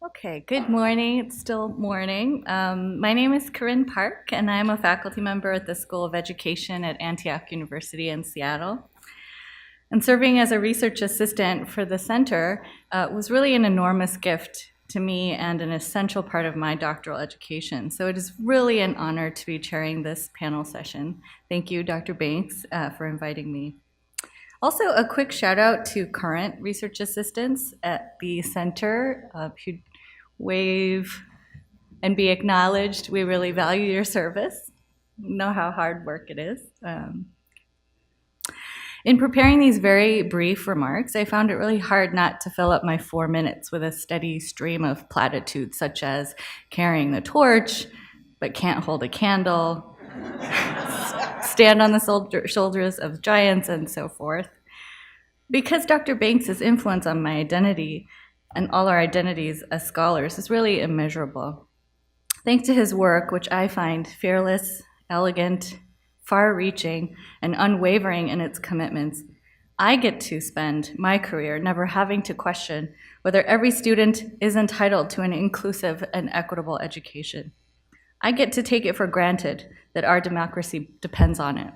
Okay, good morning. It's still morning. My name is Caryn Park, and I'm a faculty member at the School of Education at Antioch University in Seattle. And serving as a research assistant for the center was really an enormous gift to me and an essential part of my doctoral education. So it is really an honor to be chairing this panel session. Thank you, Dr. Banks, for inviting me. Also, a quick shout out to current research assistants at the center who wave and be acknowledged. We really value your service. You know how hard work it is. In preparing these very brief remarks, I found it really hard not to fill up my 4 minutes with a steady stream of platitudes such as carrying the torch, but can't hold a candle, stand on the shoulders of giants, and so forth. Because Dr. Banks' influence on my identity and all our identities as scholars is really immeasurable. Thanks to his work, which I find fearless, elegant, far-reaching, and unwavering in its commitments, I get to spend my career never having to question whether every student is entitled to an inclusive and equitable education. I get to take it for granted that our democracy depends on it.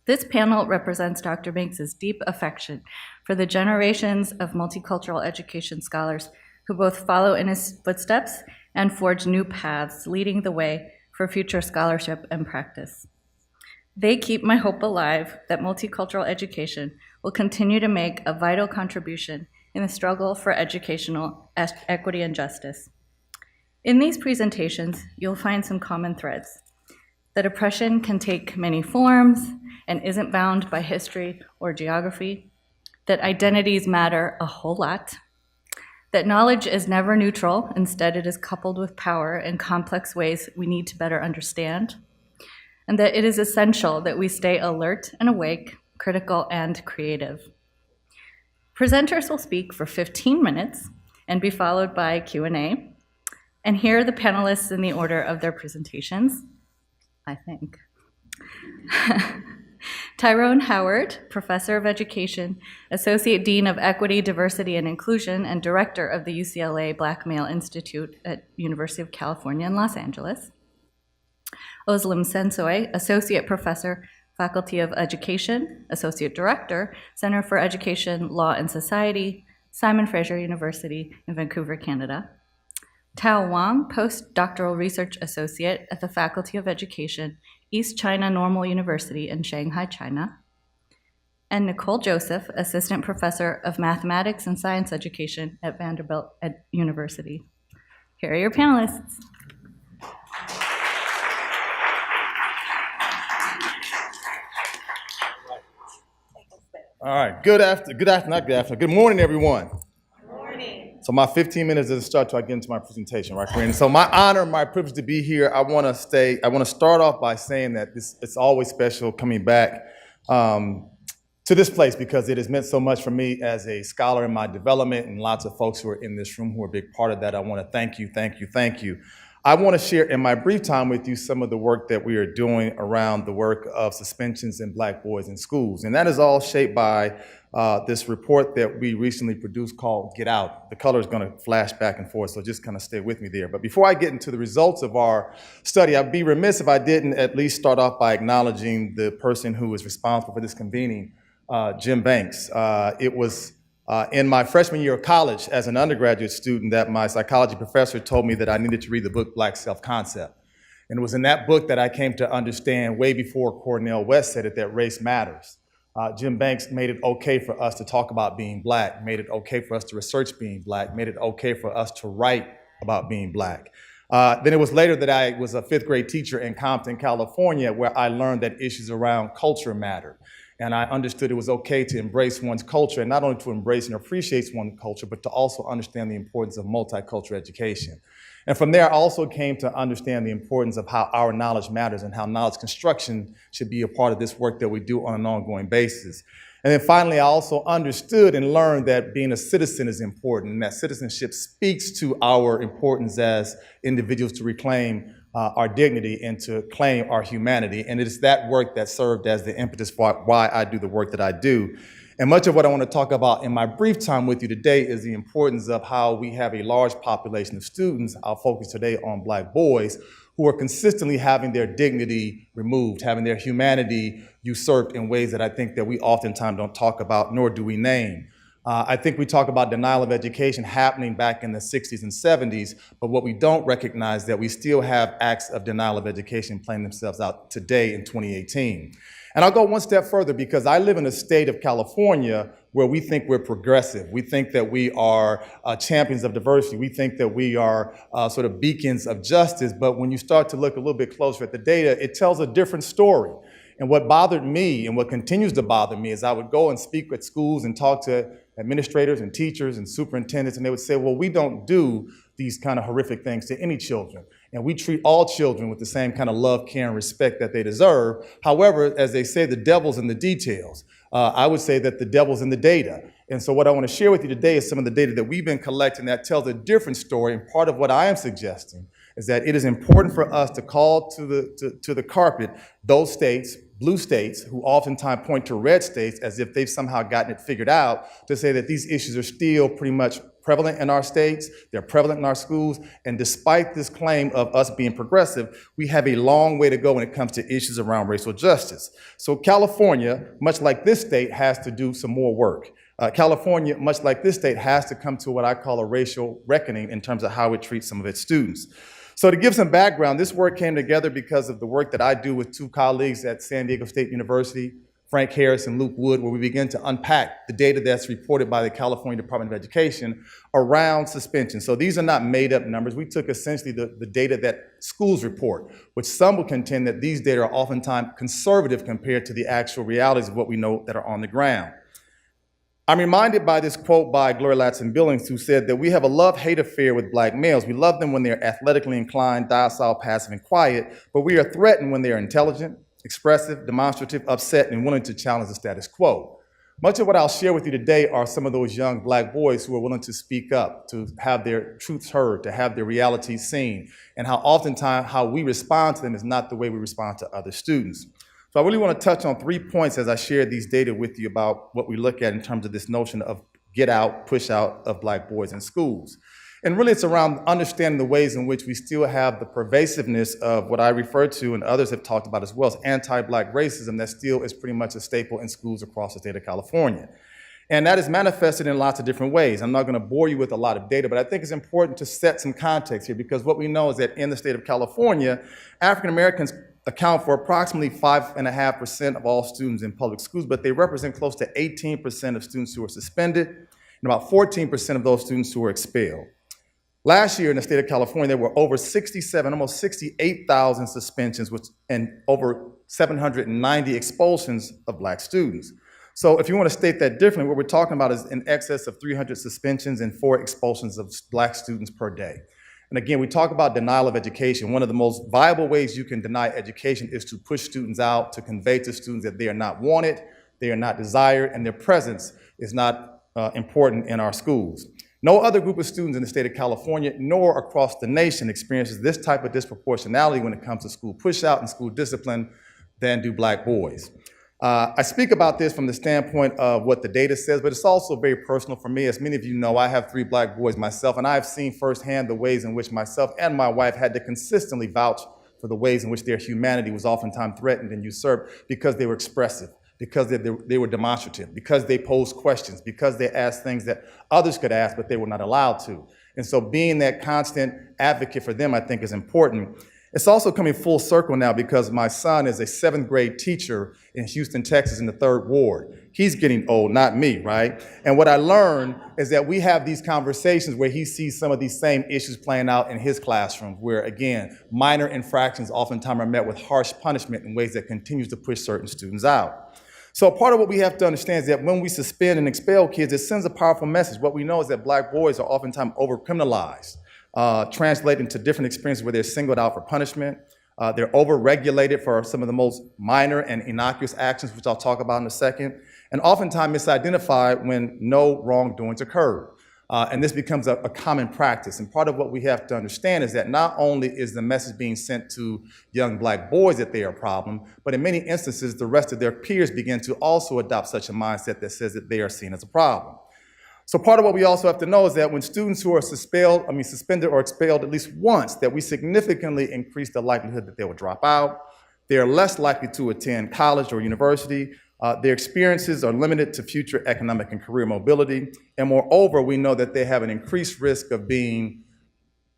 This panel represents Dr. Banks' deep affection for the generations of multicultural education scholars who both follow in his footsteps and forge new paths, leading the way for future scholarship and practice. They keep my hope alive that multicultural education will continue to make a vital contribution in the struggle for educational equity and justice. In these presentations, you'll find some common threads: that oppression can take many forms and isn't bound by history or geography, that identities matter a whole lot, that knowledge is never neutral, instead it is coupled with power in complex ways we need to better understand, and that it is essential that we stay alert and awake, critical and creative. Presenters will speak for 15 minutes and be followed by Q&A. And here are the panelists in the order of their presentations, I think. Tyrone Howard, Professor of Education, Associate Dean of Equity, Diversity, and Inclusion, and Director of the UCLA Black Male Institute at University of California in Los Angeles. Özlem Sensoy, Associate Professor, Faculty of Education, Associate Director, Center for Education, Law, and Society, Simon Fraser University in Vancouver, Canada. Thao Wong, Postdoctoral Research Associate at the Faculty of Education, East China Normal University in Shanghai, China. And Nicole Joseph, Assistant Professor of Mathematics and Science Education at Vanderbilt University. Here are your panelists. All right, good morning, everyone. So my 15 minutes doesn't start till I get into my presentation, right, Caryn? So my honor, my privilege to be here. I want to start off by saying that it's always special coming back to this place because it has meant so much for me as a scholar in my development, and lots of folks who are in this room who are a big part of that. I want to thank you. I want to share in my brief time with you some of the work that we are doing around the work of suspensions in Black boys in schools. And that is all shaped by this report that we recently produced called Get Out. The color is going to flash back and forth, so just kind of stay with me there. But before I get into the results of our study, I'd be remiss if I didn't at least start off by acknowledging the person who is responsible for this convening, Jim Banks. It was in my freshman year of college as an undergraduate student that my psychology professor told me that I needed to read the book Black Self-Concept. And it was in that book that I came to understand, way before Cornel West said it, that race matters. Jim Banks made it okay for us to talk about being Black, made it okay for us to research being Black, made it okay for us to write about being Black. Then it was later that I was a fifth grade teacher in Compton, California, where I learned that issues around culture mattered. And I understood it was okay to embrace one's culture, and not only to embrace and appreciate one's culture, but to also understand the importance of multicultural education. And from there, I also came to understand the importance of how our knowledge matters and how knowledge construction should be a part of this work that we do on an ongoing basis. And then finally, I also understood and learned that being a citizen is important, and that citizenship speaks to our importance as individuals to reclaim our dignity and to claim our humanity. And it is that work that served as the impetus for why I do the work that I do. And much of what I want to talk about in my brief time with you today is the importance of how we have a large population of students. I'll focus today on Black boys who are consistently having their dignity removed, having their humanity usurped in ways that I think that we oftentimes don't talk about, nor do we name. I think we talk about denial of education happening back in the 60s and 70s, but what we don't recognize is that we still have acts of denial of education playing themselves out today in 2018. And I'll go one step further because I live in a state of California where we think we're progressive. We think that we are champions of diversity. We think that we are sort of beacons of justice. But when you start to look a little bit closer at the data, it tells a different story. And what bothered me and what continues to bother me is I would go and speak at schools and talk to administrators and teachers and superintendents, and they would say, well, we don't do these kind of horrific things to any children. And we treat all children with the same kind of love, care, and respect that they deserve. However, as they say, the devil's in the details. I would say that the devil's in the data. And so what I want to share with you today is some of the data that we've been collecting that tells a different story. And part of what I am suggesting is that it is important for us to call to the carpet those states, blue states, who oftentimes point to red states as if they've somehow gotten it figured out, to say that these issues are still pretty much prevalent in our states, they're prevalent in our schools, and despite this claim of us being progressive, we have a long way to go when it comes to issues around racial justice. So California, much like this state, has to do some more work. California, much like this state, has to come to what I call a racial reckoning in terms of how it treats some of its students. So to give some background, this work came together because of the work that I do with two colleagues at San Diego State University, Frank Harris and Luke Wood, where we begin to unpack the data that's reported by the California Department of Education around suspension. So these are not made up numbers. We took essentially the data that schools report, which some will contend that these data are oftentimes conservative compared to the actual realities of what we know that are on the ground. I'm reminded by this quote by Gloria Ladson-Billings, who said that we have a love-hate affair with Black males. We love them when they're athletically inclined, docile, passive, and quiet, but we are threatened when they're intelligent, expressive, demonstrative, upset, and willing to challenge the status quo. Much of what I'll share with you today are some of those young Black boys who are willing to speak up, to have their truths heard, to have their realities seen, and how oftentimes how we respond to them is not the way we respond to other students. So I really want to touch on 3 points as I share these data with you about what we look at in terms of this notion of get out, push out of Black boys in schools. And really it's around understanding the ways in which we still have the pervasiveness of what I refer to and others have talked about as well as anti-Black racism that still is pretty much a staple in schools across the state of California. And that is manifested in lots of different ways. I'm not going to bore you with a lot of data, but I think it's important to set some context here because what we know is that in the state of California, African Americans account for approximately 5.5% of all students in public schools, but they represent close to 18% of students who are suspended and about 14% of those students who are expelled. Last year in the state of California, there were over 67, almost 68,000 suspensions and over 790 expulsions of Black students. So if you want to state that differently, what we're talking about is in excess of 300 suspensions and 4 expulsions of Black students per day. And again, we talk about denial of education. One of the most viable ways you can deny education is to push students out, to convey to students that they are not wanted, they are not desired, and their presence is not important in our schools. No other group of students in the state of California, nor across the nation, experiences this type of disproportionality when it comes to school push-out and school discipline than do Black boys. I speak about this from the standpoint of what the data says, but it's also very personal for me. As many of you know, I have 3 Black boys myself, and I've seen firsthand the ways in which myself and my wife had to consistently vouch for the ways in which their humanity was oftentimes threatened and usurped because they were expressive, because they were demonstrative, because they posed questions, because they asked things that others could ask, but they were not allowed to. And so being that constant advocate for them, I think, is important. It's also coming full circle now because my son is a 7th grade teacher in Houston, Texas in the 3rd Ward. He's getting old, not me, right? And what I learned is that we have these conversations where he sees some of these same issues playing out in his classroom, where again, minor infractions oftentimes are met with harsh punishment in ways that continues to push certain students out. So part of what we have to understand is that when we suspend and expel kids, it sends a powerful message. What we know is that Black boys are oftentimes over-criminalized. Translate into different experiences where they're singled out for punishment. They're over-regulated for some of the most minor and innocuous actions, which I'll talk about in a second, and oftentimes misidentified when no wrongdoings occur. And this becomes a common practice. And part of what we have to understand is that not only is the message being sent to young black boys that they are a problem, but in many instances, the rest of their peers begin to also adopt such a mindset that says that they are seen as a problem. So part of what we also have to know is that when students who are suspended or expelled at least once, that we significantly increase the likelihood that they will drop out. They are less likely to attend college or university. Their experiences are limited to future economic and career mobility. And moreover, we know that they have an increased risk of being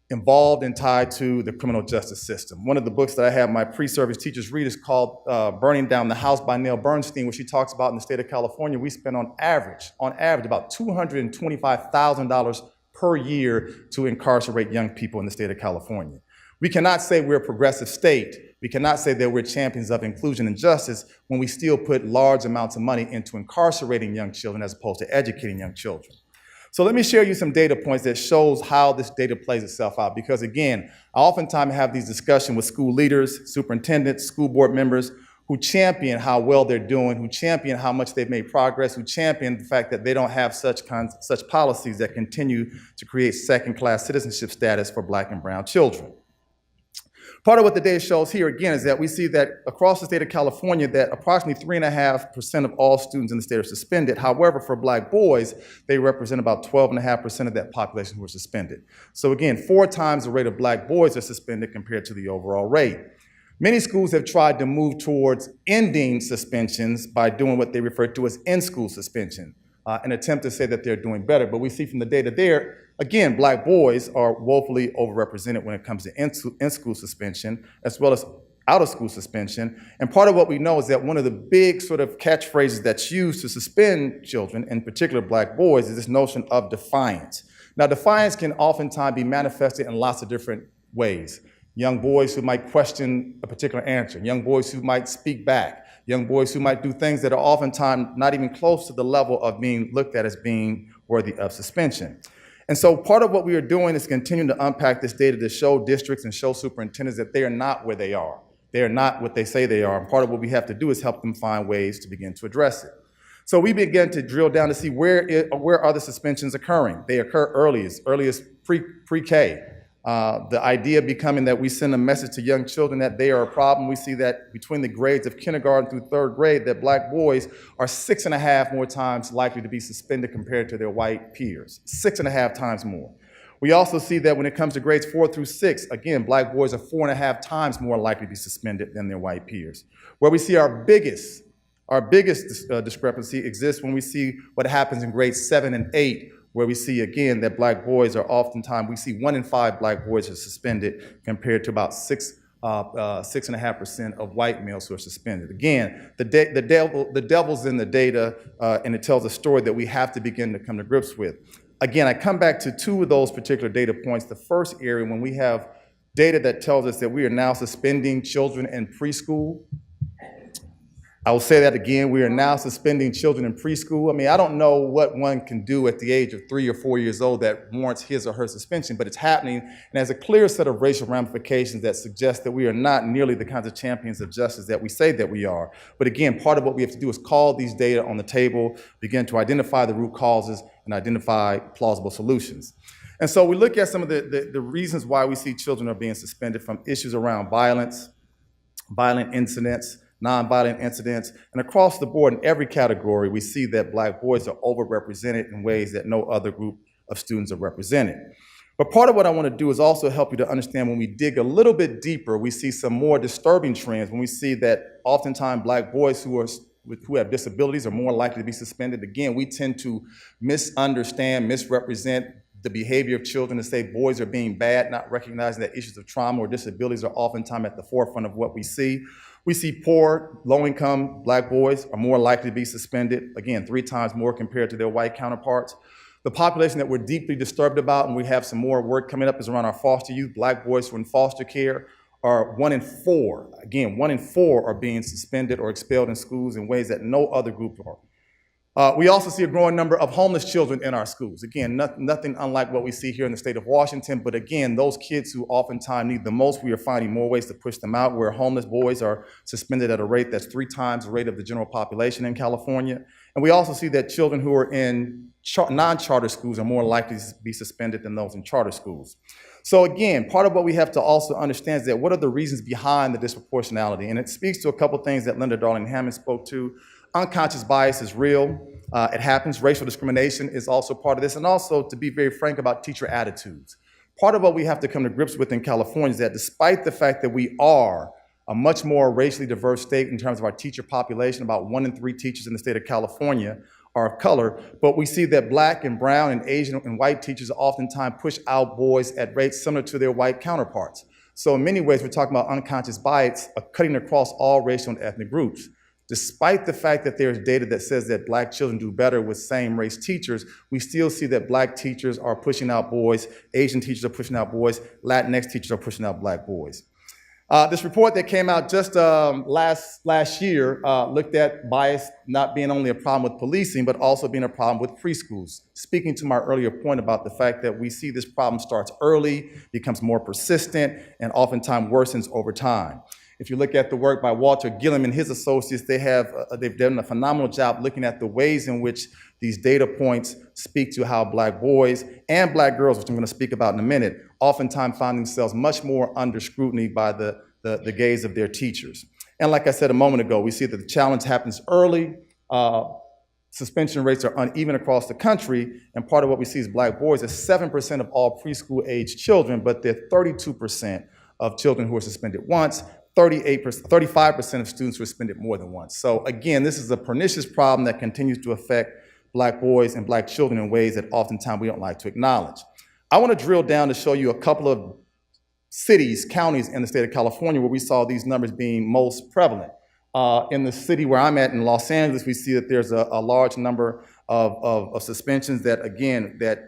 involved and tied to the criminal justice system. One of the books that I have my pre-service teachers read is called Burning Down the House by Neil Bernstein, where she talks about in the state of California, we spend on average, about $225,000 per year to incarcerate young people in the state of California. We cannot say we're a progressive state. We cannot say that we're champions of inclusion and justice when we still put large amounts of money into incarcerating young children as opposed to educating young children. So let me share you some data points that shows how this data plays itself out. Because again, I oftentimes have these discussions with school leaders, superintendents, school board members who champion how well they're doing, who champion how much they've made progress, who champion the fact that they don't have such policies that continue to create second-class citizenship status for black and brown children. Part of what the data shows here, again, is that we see that across the state of California that approximately 3.5% of all students in the state are suspended. However, for black boys, they represent about 12.5% of that population who are suspended. So again, 4 times the rate of black boys are suspended compared to the overall rate. Many schools have tried to move towards ending suspensions by doing what they refer to as in-school suspension, an attempt to say that they're doing better. But we see from the data there, again, black boys are woefully overrepresented when it comes to in-school suspension, as well as out-of-school suspension. And part of what we know is that one of the big sort of catchphrases that's used to suspend children, in particular black boys, is this notion of defiance. Now, defiance can oftentimes be manifested in lots of different ways. Young boys who might question a particular answer, young boys who might speak back, young boys who might do things that are oftentimes not even close to the level of being looked at as being worthy of suspension. And so part of what we are doing is continuing to unpack this data to show districts and show superintendents that they are not where they are. They are not what they say they are. And part of what we have to do is help them find ways to begin to address it. So we begin to drill down to see where are the suspensions occurring. They occur early as pre-K. The idea becoming that we send a message to young children that they are a problem. We see that between the grades of kindergarten through 3rd grade, that black boys are 6.5 more times likely to be suspended compared to their white peers, 6.5 times more. We also see that when it comes to grades 4 through 6, again, black boys are 4.5 times more likely to be suspended than their white peers. Where we see our biggest discrepancy exists when we see what happens in grades 7 and 8, where we see, again, that black boys are oftentimes, we see 1 in 5 black boys are suspended compared to about 6.5% of white males who are suspended. Again, the devil's in the data, and it tells a story that we have to begin to come to grips with. Again, I come back to 2 of those particular data points. The first area, when we have data that tells us that we are now suspending children in preschool. I will say that again, we are now suspending children in preschool. I mean, I don't know what one can do at the age of 3 or 4 years old that warrants his or her suspension, but it's happening and has a clear set of racial ramifications that suggest that we are not nearly the kinds of champions of justice that we say that we are. But again, part of what we have to do is call these data on the table, begin to identify the root causes, and identify plausible solutions. And so we look at some of the reasons why we see children are being suspended, from issues around violence, violent incidents, nonviolent incidents, and across the board in every category, we see that black boys are overrepresented in ways that no other group of students are represented. But part of what I want to do is also help you to understand, when we dig a little bit deeper, we see some more disturbing trends when we see that oftentimes black boys who have disabilities are more likely to be suspended. Again, we tend to misunderstand, misrepresent the behavior of children to say boys are being bad, not recognizing that issues of trauma or disabilities are oftentimes at the forefront of what we see. We see poor, low-income black boys are more likely to be suspended, again, 3 times more compared to their white counterparts. The population that we're deeply disturbed about, and we have some more work coming up, is around our foster youth. Black boys who are in foster care are 1 in 4. Again, 1 in 4 are being suspended or expelled in schools in ways that no other group are. We also see a growing number of homeless children in our schools. Again, nothing unlike what we see here in the state of Washington, but again, those kids who oftentimes need the most, we are finding more ways to push them out, where homeless boys are suspended at a rate that's 3 times the rate of the general population in California. And we also see that children who are in non-charter schools are more likely to be suspended than those in charter schools. So again, part of what we have to also understand is that what are the reasons behind the disproportionality? And it speaks to a couple things that Linda Darling-Hammond spoke to. Unconscious bias is real. It happens. Racial discrimination is also part of this. And also, to be very frank, about teacher attitudes. Part of what we have to come to grips with in California is that despite the fact that we are a much more racially diverse state in terms of our teacher population, about 1 in 3 teachers in the state of California are of color, but we see that Black and brown and Asian and white teachers oftentimes push out boys at rates similar to their white counterparts. So in many ways, we're talking about unconscious bias cutting across all racial and ethnic groups. Despite the fact that there's data that says that Black children do better with same-race teachers, we still see that Black teachers are pushing out boys, Asian teachers are pushing out boys, Latinx teachers are pushing out Black boys. This report that came out just last year looked at bias not being only a problem with policing, but also being a problem with preschools. Speaking to my earlier point about the fact that we see this problem starts early, becomes more persistent, and oftentimes worsens over time. If you look at the work by Walter Gilliam and his associates, they've done a phenomenal job looking at the ways in which these data points speak to how Black boys and Black girls, which I'm going to speak about in a minute, oftentimes find themselves much more under scrutiny by the gaze of their teachers. And like I said a moment ago, we see that the challenge happens early. Suspension rates are uneven across the country, and part of what we see is Black boys are 7% of all preschool-age children, but they're 32% of children who are suspended once, 35% of students who are suspended more than once. So again, this is a pernicious problem that continues to affect Black boys and Black children in ways that oftentimes we don't like to acknowledge. I want to drill down to show you a couple of cities, counties in the state of California where we saw these numbers being most prevalent. In the city where I'm at in Los Angeles, we see that there's a large number of suspensions that, again, that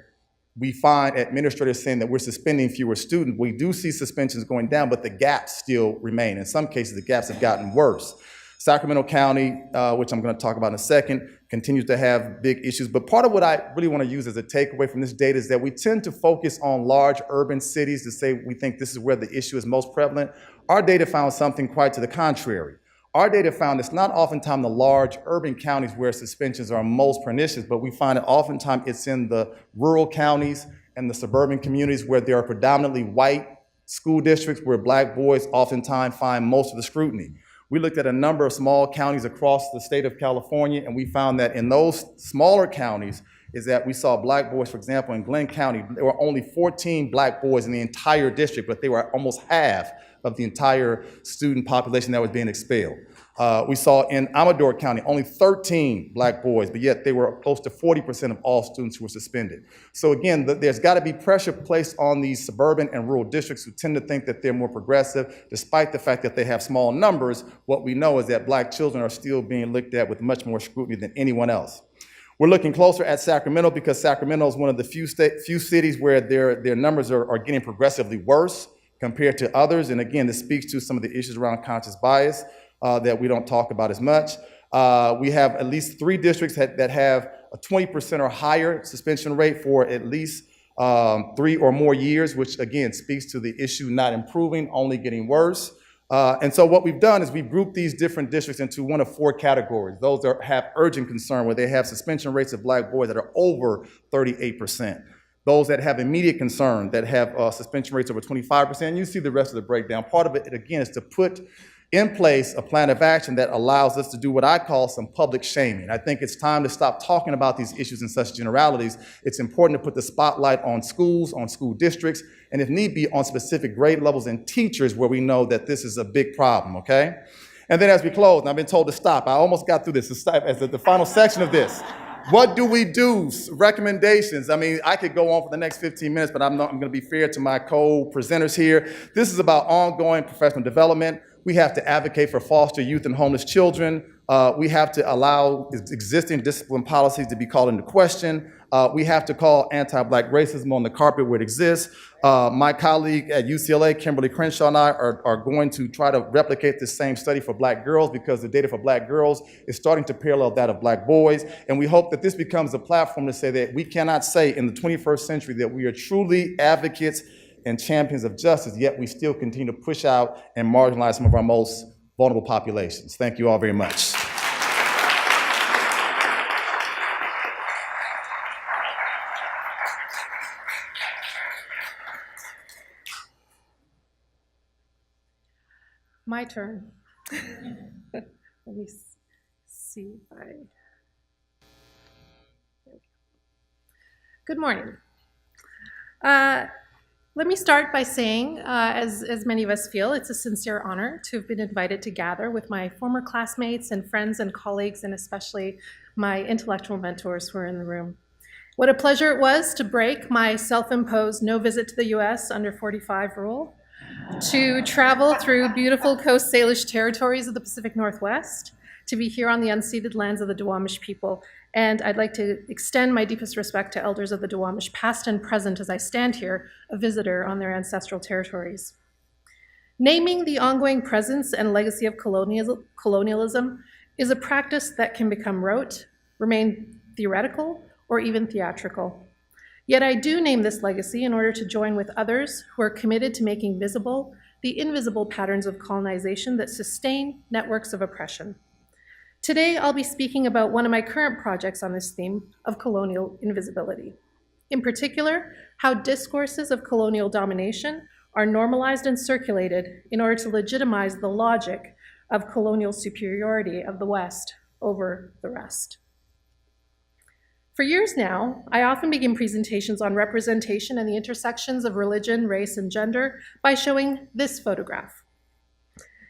we find administrators saying that we're suspending fewer students. We do see suspensions going down, but the gaps still remain. In some cases, the gaps have gotten worse. Sacramento County, which I'm going to talk about in a second, continues to have big issues. But part of what I really want to use as a takeaway from this data is that we tend to focus on large urban cities to say we think this is where the issue is most prevalent. Our data found something quite to the contrary. Our data found it's not oftentimes the large urban counties where suspensions are most pernicious, but we find that oftentimes it's in the rural counties and the suburban communities where there are predominantly white school districts where Black boys oftentimes find most of the scrutiny. We looked at a number of small counties across the state of California, and we found that in those smaller counties is that we saw Black boys, for example, in Glenn County, there were only 14 Black boys in the entire district, but they were almost half of the entire student population that was being expelled. We saw in Amador County only 13 Black boys, but yet they were close to 40% of all students who were suspended. So again, there's got to be pressure placed on these suburban and rural districts who tend to think that they're more progressive. Despite the fact that they have small numbers, what we know is that Black children are still being looked at with much more scrutiny than anyone else. We're looking closer at Sacramento because Sacramento is one of the few cities where their numbers are getting progressively worse compared to others. And again, this speaks to some of the issues around conscious bias that we don't talk about as much. We have at least 3 districts that have a 20% or higher suspension rate for at least 3 or more years, which again speaks to the issue not improving, only getting worse. And so what we've done is we've grouped these different districts into one of 4 categories. Those that have urgent concern, where they have suspension rates of Black boys that are over 38%. Those that have immediate concern, that have suspension rates over 25%, and you see the rest of the breakdown. Part of it, again, is to put in place a plan of action that allows us to do what I call some public shaming. I think it's time to stop talking about these issues in such generalities. It's important to put the spotlight on schools, on school districts, and if need be, on specific grade levels and teachers where we know that this is a big problem, okay? And then as we close, and I've been told to stop. I almost got through this as the final section of this. What do we do? Recommendations. I mean, I could go on for the next 15 minutes, but I'm going to be fair to my co-presenters here. This is about ongoing professional development. We have to advocate for foster youth and homeless children. We have to allow existing discipline policies to be called into question. We have to call anti-Black racism on the carpet where it exists. My colleague at UCLA, Kimberly Crenshaw, and I are going to try to replicate this same study for Black girls because the data for Black girls is starting to parallel that of Black boys. And we hope that this becomes a platform to say that we cannot say in the 21st century that we are truly advocates and champions of justice, yet we still continue to push out and marginalize some of our most vulnerable populations. Thank you all very much. My turn. Let me see if I... Good morning. Let me start by saying, as many of us feel, it's a sincere honor to have been invited to gather with my former classmates and friends and colleagues, and especially my intellectual mentors who are in the room. What a pleasure it was to break my self-imposed no visit to the US under 45 rule, to travel through beautiful Coast Salish territories of the Pacific Northwest, to be here on the unceded lands of the Duwamish people. And I'd like to extend my deepest respect to elders of the Duwamish, past and present, as I stand here, a visitor on their ancestral territories. Naming the ongoing presence and legacy of colonialism is a practice that can become rote, remain theoretical, or even theatrical. Yet I do name this legacy in order to join with others who are committed to making visible the invisible patterns of colonization that sustain networks of oppression. Today, I'll be speaking about one of my current projects on this theme of colonial invisibility. In particular, how discourses of colonial domination are normalized and circulated in order to legitimize the logic of colonial superiority of the West over the rest. For years now, I often begin presentations on representation and the intersections of religion, race, and gender by showing this photograph.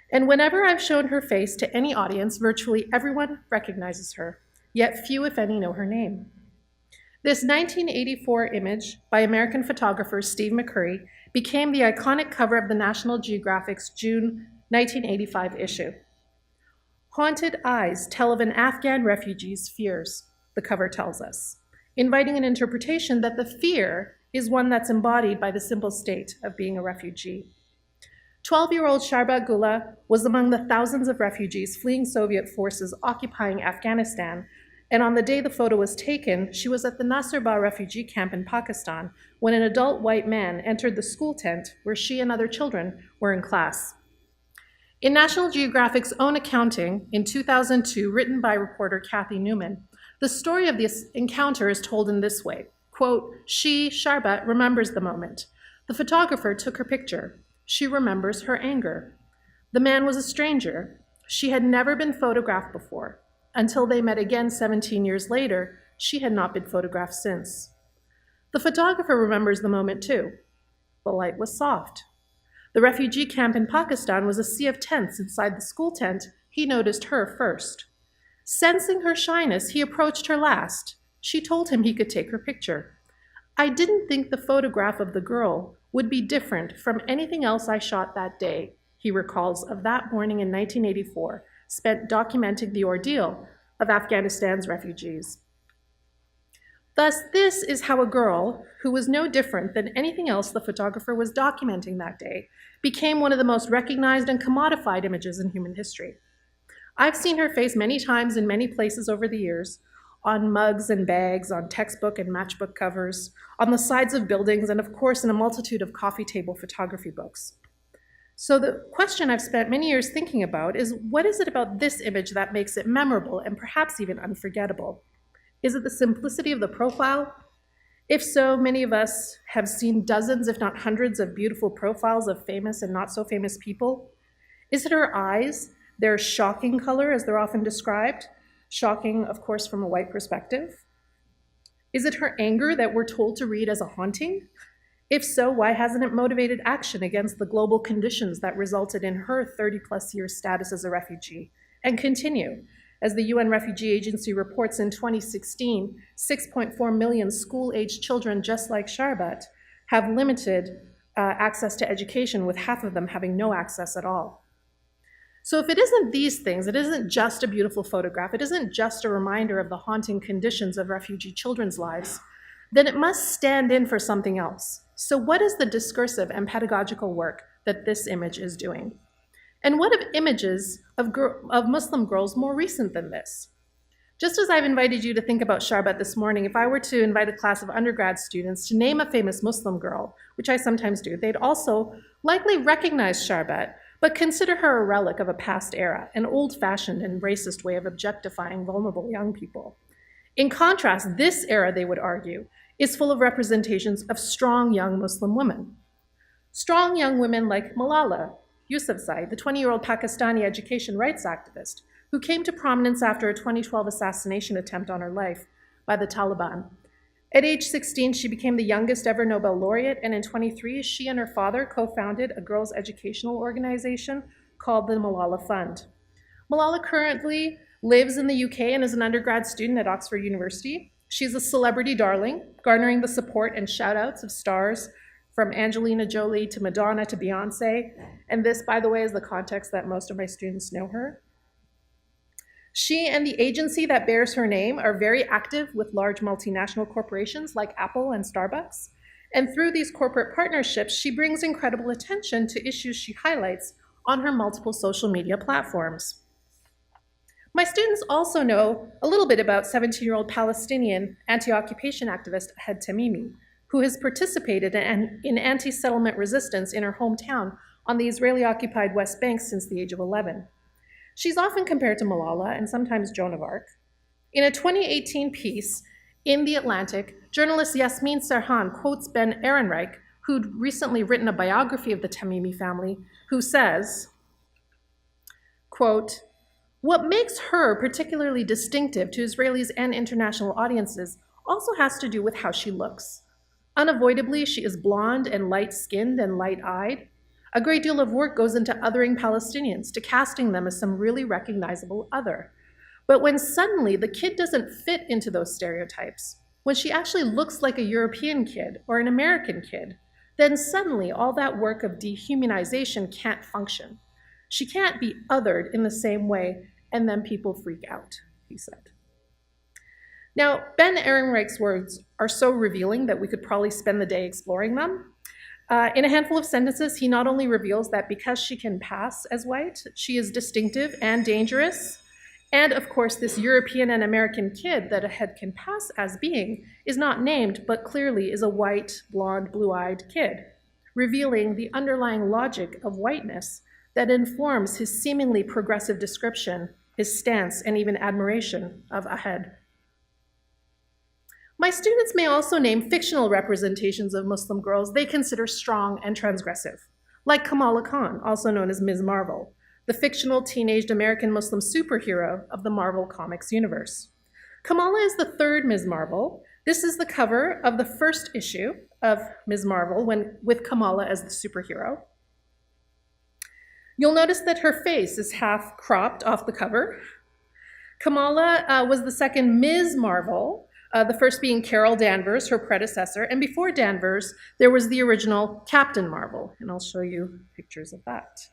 And whenever I've shown her face to any audience, virtually everyone recognizes her, yet few, if any, know her name. This 1984 image by American photographer Steve McCurry became the iconic cover of the National Geographic's June 1985 issue. Haunted eyes tell of an Afghan refugee's fears, the cover tells us, inviting an interpretation that the fear is one that's embodied by the simple state of being a refugee. 12-year-old Sharbat Gula was among the thousands of refugees fleeing Soviet forces occupying Afghanistan, and on the day the photo was taken, she was at the Nasrba refugee camp in Pakistan when an adult white man entered the school tent where she and other children were in class. In National Geographic's own accounting in 2002, written by reporter Kathy Newman, the story of this encounter is told in this way, quote, she, Sharbat, remembers the moment. The photographer took her picture. She remembers her anger. The man was a stranger. She had never been photographed before. Until they met again 17 years later, she had not been photographed since. The photographer remembers the moment too. The light was soft. The refugee camp in Pakistan was a sea of tents. Inside the school tent, he noticed her first. Sensing her shyness, he approached her last. She told him he could take her picture. I didn't think the photograph of the girl would be different from anything else I shot that day, he recalls of that morning in 1984, spent documenting the ordeal of Afghanistan's refugees. Thus, this is how a girl, who was no different than anything else the photographer was documenting that day, became one of the most recognized and commodified images in human history. I've seen her face many times in many places over the years, on mugs and bags, on textbook and matchbook covers, on the sides of buildings, and of course in a multitude of coffee table photography books. So the question I've spent many years thinking about is, what is it about this image that makes it memorable and perhaps even unforgettable? Is it the simplicity of the profile? If so, many of us have seen dozens, if not hundreds, of beautiful profiles of famous and not so famous people. Is it her eyes, their shocking color as they're often described? Shocking, of course, from a white perspective. Is it her anger that we're told to read as a haunting? If so, why hasn't it motivated action against the global conditions that resulted in her 30-plus year status as a refugee? And continue. As the UN Refugee Agency reports in 2016, 6.4 million school-aged children just like Sharbat have limited access to education, with half of them having no access at all. So if it isn't these things, it isn't just a beautiful photograph, it isn't just a reminder of the haunting conditions of refugee children's lives, then it must stand in for something else. So what is the discursive and pedagogical work that this image is doing? And what of images of Muslim girls more recent than this? Just as I've invited you to think about Sharbat this morning, if I were to invite a class of undergrad students to name a famous Muslim girl, which I sometimes do, they'd also likely recognize Sharbat, but consider her a relic of a past era, an old-fashioned and racist way of objectifying vulnerable young people. In contrast, this era, they would argue, is full of representations of strong young Muslim women. Strong young women like Malala Yousufzai, the 20-year-old Pakistani education rights activist, who came to prominence after a 2012 assassination attempt on her life by the Taliban. At age 16, she became the youngest ever Nobel laureate, and in 23, she and her father co-founded a girls' educational organization called the Malala Fund. Malala currently lives in the UK and is an undergrad student at Oxford University. She's a celebrity darling, garnering the support and shout-outs of stars from Angelina Jolie to Madonna to Beyonce. And this, by the way, is the context that most of my students know her. She and the agency that bears her name are very active with large multinational corporations like Apple and Starbucks. And through these corporate partnerships, she brings incredible attention to issues she highlights on her multiple social media platforms. My students also know a little bit about 17-year-old Palestinian anti-occupation activist Hanan Tamimi, who has participated in anti-settlement resistance in her hometown on the Israeli-occupied West Bank since the age of 11. She's often compared to Malala and sometimes Joan of Arc. In a 2018 piece in The Atlantic, journalist Yasmin Serhan quotes Ben Ehrenreich, who'd recently written a biography of the Tamimi family, who says, quote, "What makes her particularly distinctive to Israelis and international audiences also has to do with how she looks. Unavoidably, she is blonde and light-skinned and light-eyed. A great deal of work goes into othering Palestinians, to casting them as some really recognizable other. But when suddenly the kid doesn't fit into those stereotypes, when she actually looks like a European kid or an American kid, then suddenly all that work of dehumanization can't function. She can't be othered in the same way, and then people freak out," he said. Now, Ben Ehrenreich's words are so revealing that we could probably spend the day exploring them. In a handful of sentences, he not only reveals that because she can pass as white, she is distinctive and dangerous, and of course, this European and American kid that a head can pass as being is not named, but clearly is a white, blonde, blue-eyed kid, revealing the underlying logic of whiteness that informs his seemingly progressive description, his stance, and even admiration of Ahed. My students may also name fictional representations of Muslim girls they consider strong and transgressive, like Kamala Khan, also known as Ms. Marvel, the fictional teenaged American Muslim superhero of the Marvel Comics universe. Kamala is the third Ms. Marvel. This is the cover of the first issue of Ms. Marvel with Kamala as the superhero. You'll notice that her face is half cropped off the cover. Kamala was the second Ms. Marvel, the first being Carol Danvers, her predecessor, and before Danvers, there was the original Captain Marvel, and I'll show you pictures of that.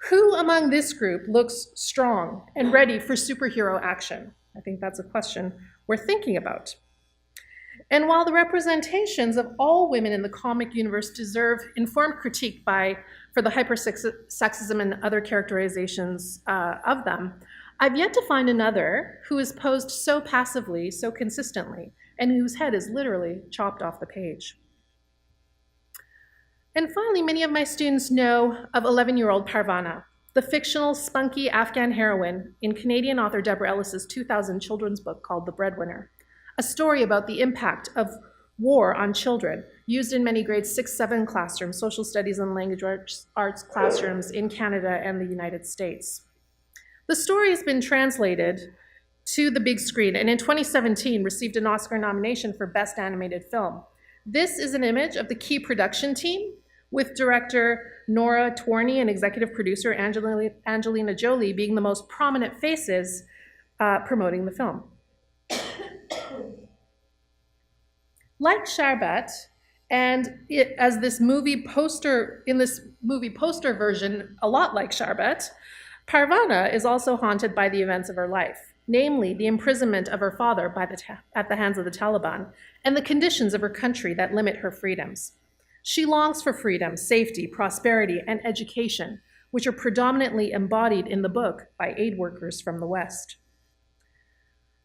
Who among this group looks strong and ready for superhero action? I think that's a question we're thinking about. And while the representations of all women in the comic universe deserve informed critique for the hypersexism and other characterizations of them, I've yet to find another who is posed so passively, so consistently, and whose head is literally chopped off the page. And finally, many of my students know of 11-year-old Parvana, the fictional, spunky Afghan heroine in Canadian author Deborah Ellis's 2000 children's book called The Breadwinner, a story about the impact of war on children, used in many grades 6-7 classrooms, social studies and language arts classrooms in Canada and the United States. The story has been translated to the big screen and in 2017 received an Oscar nomination for Best Animated Film. This is an image of the key production team with director Nora Twarney and executive producer Angelina Jolie being the most prominent faces promoting the film. Like Sharbat, and as this movie poster, in this movie poster version, a lot like Sharbat, Parvana is also haunted by the events of her life. namely the imprisonment of her father at the hands of the Taliban, and the conditions of her country that limit her freedoms. She longs for freedom, safety, prosperity, and education, which are predominantly embodied in the book by aid workers from the West.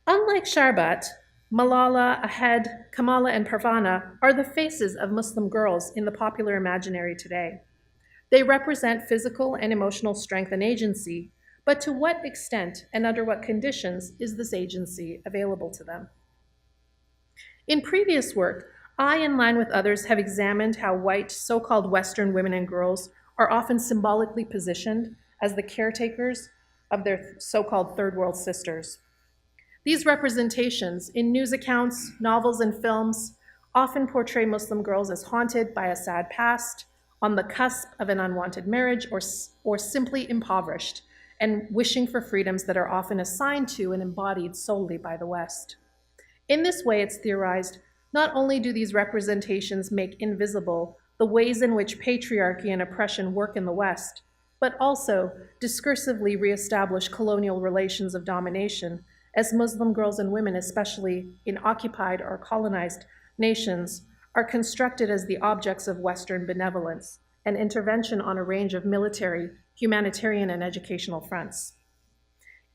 Unlike Sharbat, Malala, Ahed, Kamala, and Parvana are the faces of Muslim girls in the popular imaginary today. They represent physical and emotional strength and agency, but to what extent and under what conditions is this agency available to them? In previous work, I, in line with others, have examined how white, so-called Western women and girls are often symbolically positioned as the caretakers of their so-called third world sisters. These representations in news accounts, novels, and films often portray Muslim girls as haunted by a sad past, on the cusp of an unwanted marriage, or simply impoverished and wishing for freedoms that are often assigned to and embodied solely by the West. In this way, it's theorized, not only do these representations make invisible the ways in which patriarchy and oppression work in the West, but also discursively reestablish colonial relations of domination, as Muslim girls and women, especially in occupied or colonized nations, are constructed as the objects of Western benevolence and intervention on a range of military, humanitarian, and educational fronts.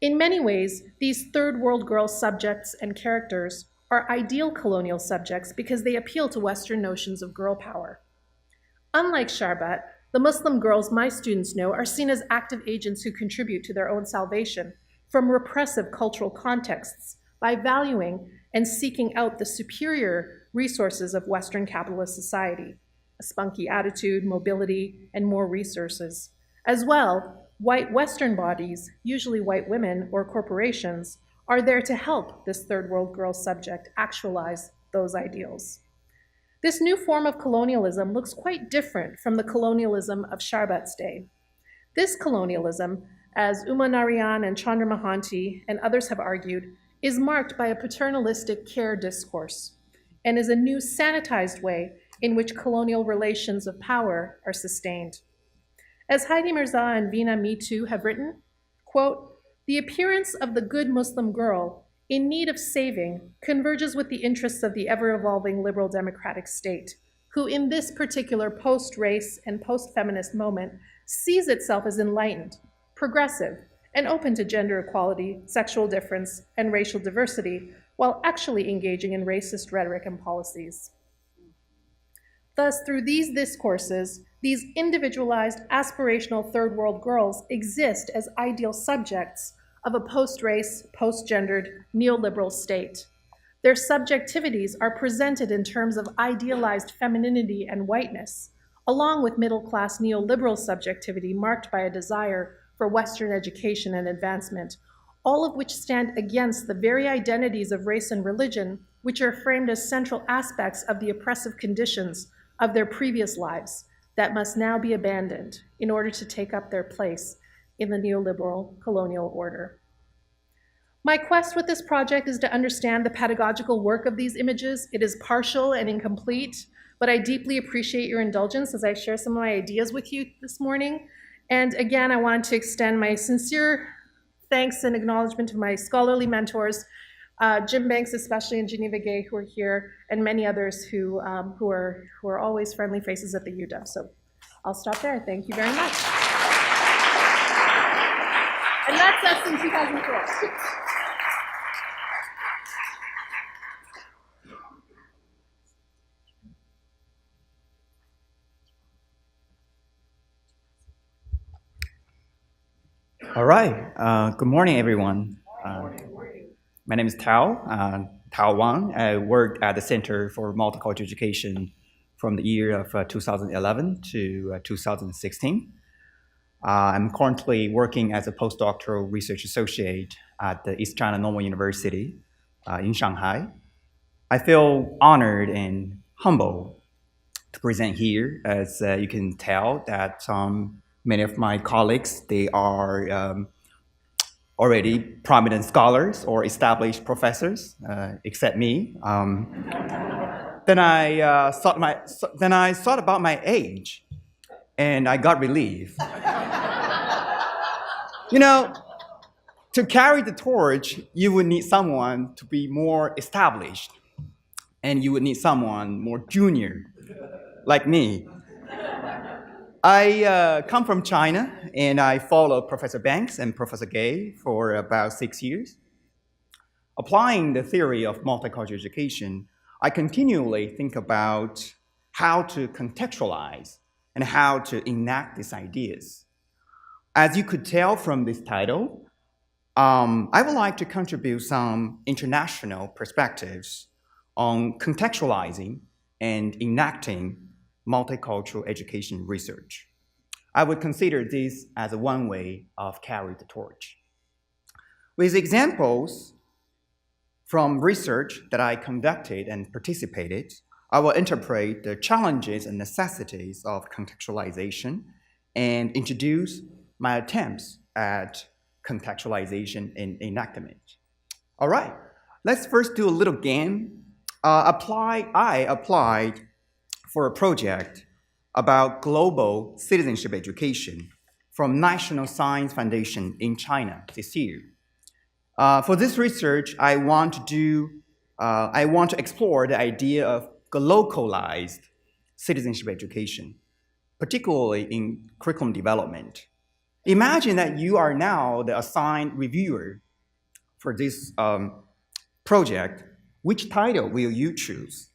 In many ways, these third world girl subjects and characters are ideal colonial subjects because they appeal to Western notions of girl power. Unlike Sharbat, the Muslim girls my students know are seen as active agents who contribute to their own salvation from repressive cultural contexts by valuing and seeking out the superior resources of Western capitalist society, a spunky attitude, mobility, and more resources. As well, white Western bodies, usually white women or corporations, are there to help this third world girl subject actualize those ideals. This new form of colonialism looks quite different from the colonialism of Sharbat's day. This colonialism, as Uma Narayan and Chandra Mohanty and others have argued, is marked by a paternalistic care discourse and is a new sanitized way in which colonial relations of power are sustained. As Heidi Mirza and Veena Mitu have written, quote, "The appearance of the good Muslim girl in need of saving converges with the interests of the ever-evolving liberal democratic state, who in this particular post-race and post-feminist moment sees itself as enlightened, progressive, and open to gender equality, sexual difference, and racial diversity, while actually engaging in racist rhetoric and policies." Thus, through these discourses, these individualized, aspirational third world girls exist as ideal subjects of a post-race, post-gendered, neoliberal state. Their subjectivities are presented in terms of idealized femininity and whiteness, along with middle-class neoliberal subjectivity marked by a desire for Western education and advancement, all of which stand against the very identities of race and religion, which are framed as central aspects of the oppressive conditions of their previous lives that must now be abandoned in order to take up their place in the neoliberal colonial order. My quest with this project is to understand the pedagogical work of these images. It is partial and incomplete, but I deeply appreciate your indulgence as I share some of my ideas with you this morning. And again, I wanted to extend my sincere thanks and acknowledgement to my scholarly mentors, Jim Banks, especially, and Geneva Gay, who are here, and many others who are always friendly faces at the UW. So I'll stop there. Thank you very much. And that's us in 2004. All right. Good morning, everyone. My name is Thao Wong. I work at the Center for Multicultural Education from the year of 2011 to 2016. I'm currently working as a postdoctoral research associate at the East China Normal University in Shanghai. I feel honored and humbled to present here, as you can tell that many of my colleagues, they are already prominent scholars or established professors, except me. Then I thought about my age, and I got relief. You know, To carry the torch, you would need someone to be more established, and you would need someone more junior, like me. I come from China, and I followed Professor Banks and Professor Gay for about 6 years. Applying the theory of multicultural education, I continually think about how to contextualize and how to enact these ideas. As you could tell from this title, I would like to contribute some international perspectives on contextualizing and enacting multicultural education research. I would consider this as one way of carrying the torch. With examples from research that I conducted and participated, I will interpret the challenges and necessities of contextualization and introduce my attempts at contextualization and enactment. All right, let's first do a little game. I applied for a project about global citizenship education from National Science Foundation in China this year. For this research, I want to explore the idea of localized citizenship education, particularly in curriculum development. Imagine that you are now the assigned reviewer for this project. Which title will you choose?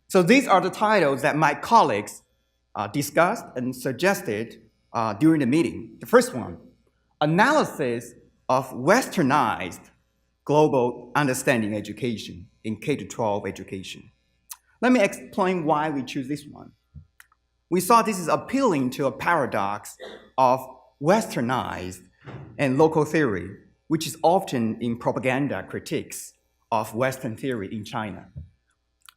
So these are the titles that my colleagues discussed and suggested during the meeting. The first one, Analysis of Westernized Global Understanding Education in K-12 Education. Let me explain why we choose this one. We saw this is appealing to a paradox of Westernized and local theory, which is often in propaganda critiques of Western theory in China.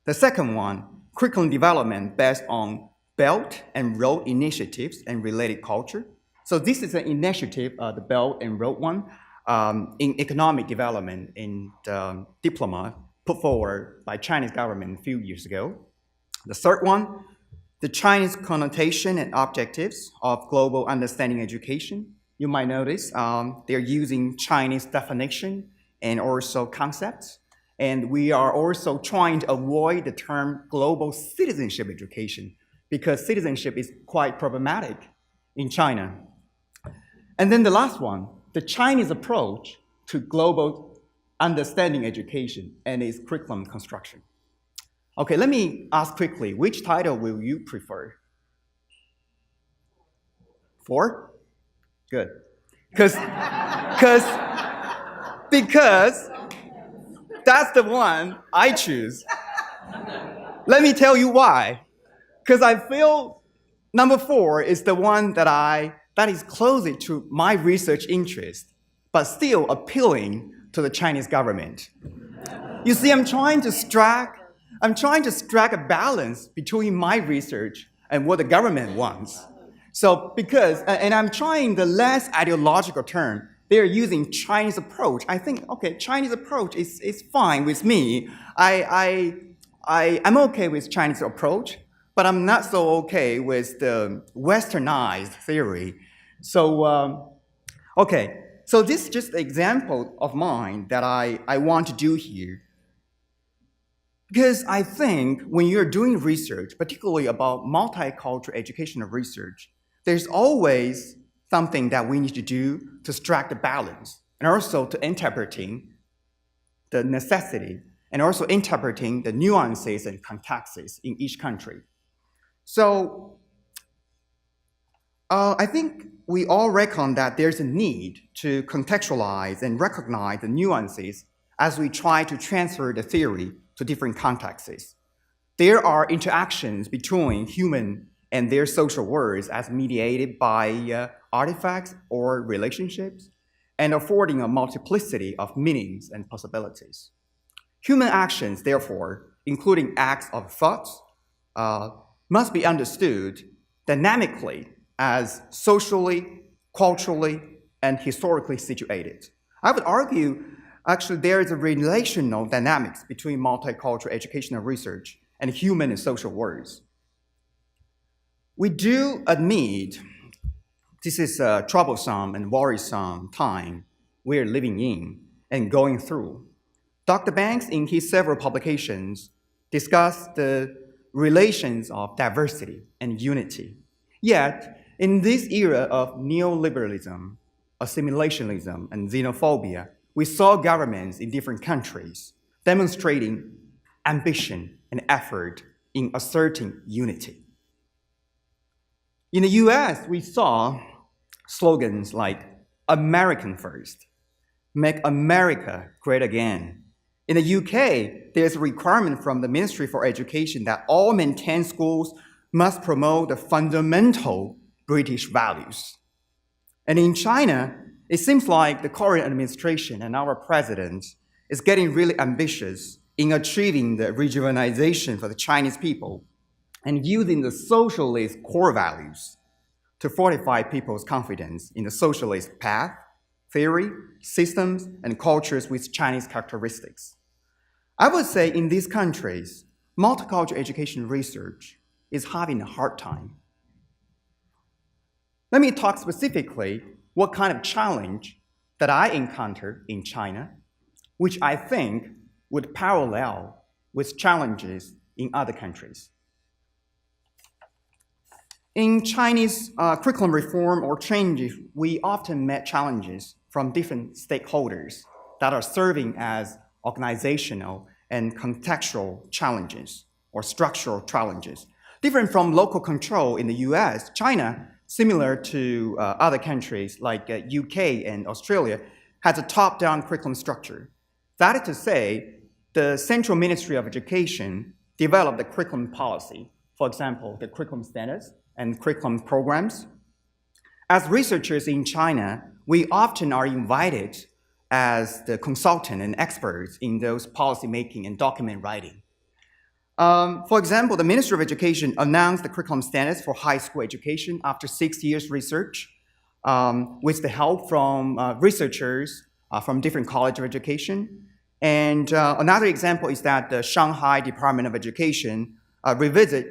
The second one, curriculum development based on Belt and Road initiatives and related culture. So this is an initiative, the Belt and Road one, in economic development in the diploma put forward by Chinese government a few years ago. The third one, the Chinese connotation and objectives of global understanding education. You might notice they're using Chinese definition and also concepts. And we are also trying to avoid the term global citizenship education because citizenship is quite problematic in China. And then the last one, the Chinese approach to global understanding education and its curriculum construction. Okay, let me ask quickly, which title will you prefer? 4? Good. Because that's the one I choose. Let me tell you why. Because I feel number 4 is the one that is closer to my research interest, but still appealing to the Chinese government. You see, I'm trying to strike a balance between my research and what the government wants. So and I'm trying the less ideological term. They're using Chinese approach. I think, okay, Chinese approach is fine with me. I'm okay with Chinese approach, but I'm not so okay with the Westernized theory. So, okay, so this is just an example of mine that I want to do here. Because I think when you're doing research, particularly about multicultural educational research, there's always something that we need to do to strike the balance and also to interpreting the necessity and also interpreting the nuances and contexts in each country. So I think we all reckon that there's a need to contextualize and recognize the nuances as we try to transfer the theory to different contexts. There are interactions between human and their social worlds as mediated by artifacts or relationships and affording a multiplicity of meanings and possibilities. Human actions, therefore, including acts of thoughts, must be understood dynamically as socially, culturally, and historically situated. I would argue, actually, there is a relational dynamics between multicultural educational research and human and social worlds. We do admit this is a troublesome and worrisome time we're living in and going through. Dr. Banks, in his several publications, discussed the relations of diversity and unity. Yet, in this era of neoliberalism, assimilationism, and xenophobia, we saw governments in different countries demonstrating ambition and effort in asserting unity. In the US, we saw slogans like American First, Make America Great Again. In the UK, there's a requirement from the Ministry for Education that all maintained schools must promote the fundamental British values. And in China, it seems like the Korean administration and our president is getting really ambitious in achieving the rejuvenization for the Chinese people and using the socialist core values to fortify people's confidence in the socialist path, theory, systems, and cultures with Chinese characteristics. I would say in these countries, multicultural education research is having a hard time. Let me talk specifically what kind of challenge that I encountered in China, which I think would parallel with challenges in other countries. In Chinese curriculum reform or changes, we often met challenges from different stakeholders that are serving as organizational and contextual challenges or structural challenges. Different from local control in the US, China, similar to other countries like UK and Australia, has a top-down curriculum structure. That is to say, the Central Ministry of Education developed the curriculum policy, for example, the curriculum standards and curriculum programs. As researchers in China, we often are invited as the consultant and experts in those policy making and document writing. For example, the Ministry of Education announced the curriculum standards for high school education after 6 years research with the help from researchers from different colleges of education. And another example is that the Shanghai Department of Education revisit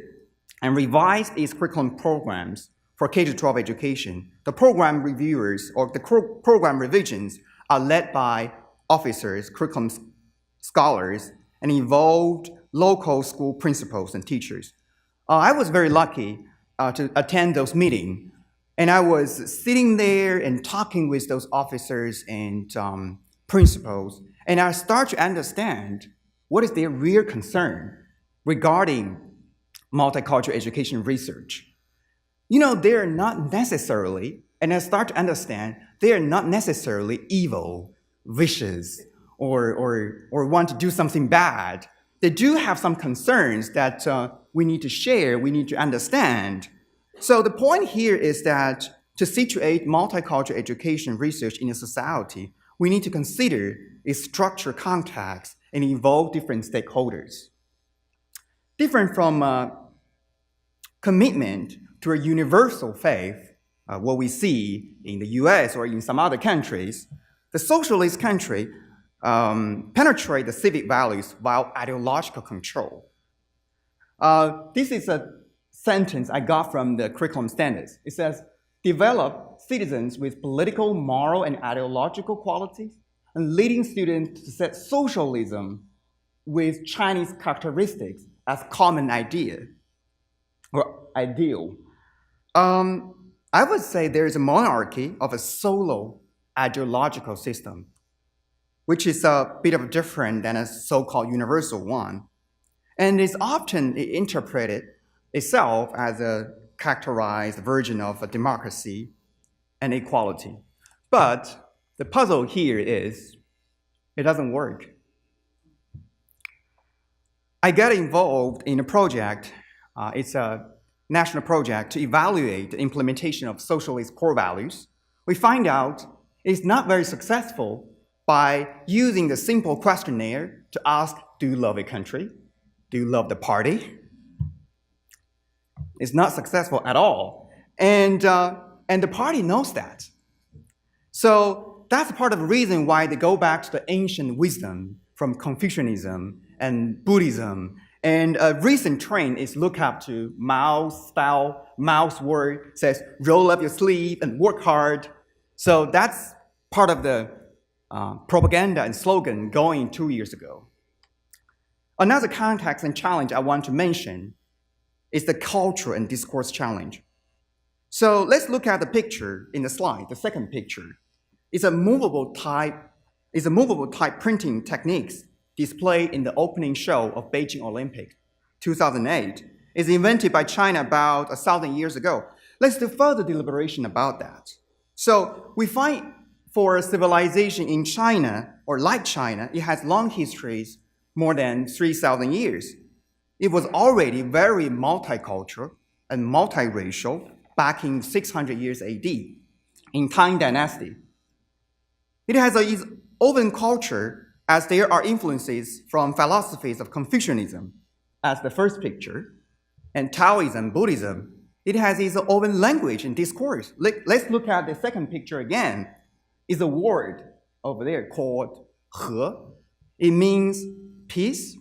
and revised its curriculum programs for K-12 education. The program reviewers or the program revisions are led by officers, curriculum scholars, and involved local school principals and teachers. I was very lucky to attend those meetings, and I was sitting there and talking with those officers and principals, and I start to understand what is their real concern regarding multicultural education research. You know, they're not necessarily, and I start to understand, they are not necessarily evil, vicious, or want to do something bad. They do have some concerns that we need to share, we need to understand. So the point here is that to situate multicultural education research in a society, we need to consider its structure, context, and involve different stakeholders. Different from commitment to a universal faith, what we see in the US or in some other countries, the socialist country penetrate the civic values while ideological control. This is a sentence I got from the curriculum standards. It says, develop citizens with political, moral, and ideological qualities, and leading students to set socialism with Chinese characteristics as common idea or ideal. I would say there is a monarchy of a solo ideological system, which is a bit of different than a so-called universal one, and is often interpreted itself as a characterized version of a democracy and equality. But the puzzle here is, it doesn't work. I got involved in a project, it's a national project to evaluate the implementation of socialist core values. We find out it's not very successful by using the simple questionnaire to ask, do you love a country? Do you love the party? It's not successful at all. And the party knows that. So that's part of the reason why they go back to the ancient wisdom from Confucianism and Buddhism. And a recent trend is look up to Mao's style. Mao's word says, roll up your sleeve and work hard. So that's part of the propaganda and slogan going 2 years ago. Another context and challenge I want to mention is the culture and discourse challenge. So let's look at the picture in the slide, the second picture. It's a movable type printing techniques displayed in the opening show of Beijing Olympic 2008. It's invented by China about 1,000 years ago. Let's do further deliberation about that. So we find for a civilization in China, or like China, it has long histories, more than 3,000 years. It was already very multicultural and multiracial back in 600 years AD, in Tang Dynasty. It has its own culture as there are influences from philosophies of Confucianism, as the first picture, and Taoism, Buddhism. It has its own language and discourse. Let's look at the second picture again. It's a word over there called He. It means peace,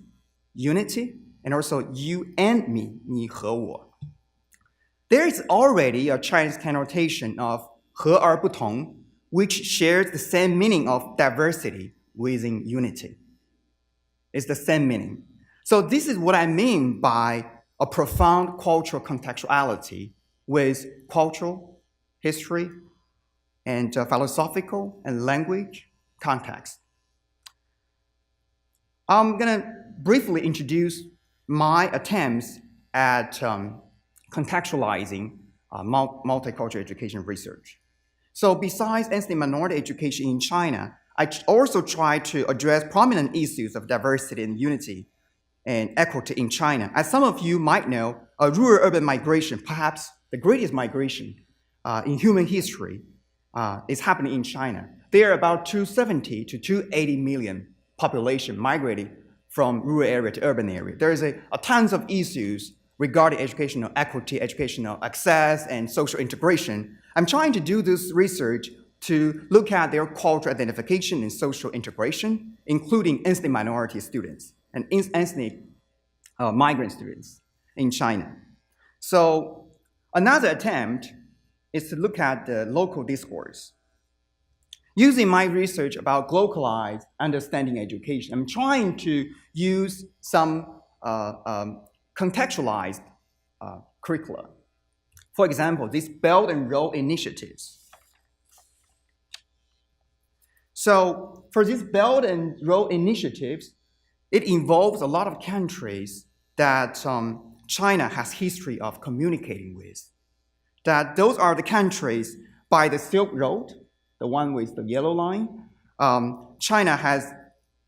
unity, and also you and me, 你和我. There is already a Chinese connotation of 和而不同, which shares the same meaning of diversity within unity. It's the same meaning. So this is what I mean by a profound cultural contextuality with cultural, history, and philosophical and language context. I'm going to briefly introduce my attempts at contextualizing multicultural education research. So besides ethnic minority education in China, I also try to address prominent issues of diversity and unity and equity in China. As some of you might know, a rural-urban migration, perhaps the greatest migration in human history, is happening in China. There are about 270 to 280 million population migrating from rural area to urban area. There is a tons of issues regarding educational equity, educational access, and social integration. I'm trying to do this research to look at their cultural identification and social integration, including ethnic minority students and ethnic migrant students in China. So another attempt is to look at the local discourse. Using my research about localized understanding education, I'm trying to use some contextualized curricula. For example, these Belt and Road initiatives. So for these Belt and Road initiatives, it involves a lot of countries that China has history of communicating with. That those are the countries by the Silk Road, the one with the yellow line. China has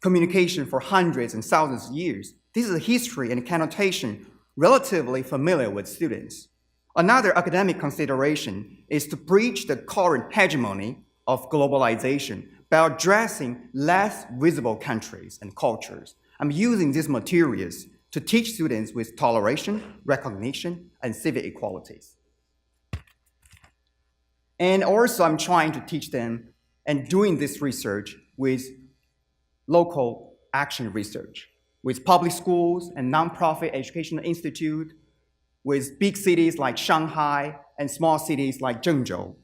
communication for hundreds and thousands of years. This is a history and connotation relatively familiar with students. Another academic consideration is to breach the current hegemony of globalization by addressing less visible countries and cultures. I'm using these materials to teach students with toleration, recognition, and civic equalities. And also I'm trying to teach them and doing this research with local action research, with public schools and nonprofit educational institute, with big cities like Shanghai and small cities like Zhengzhou.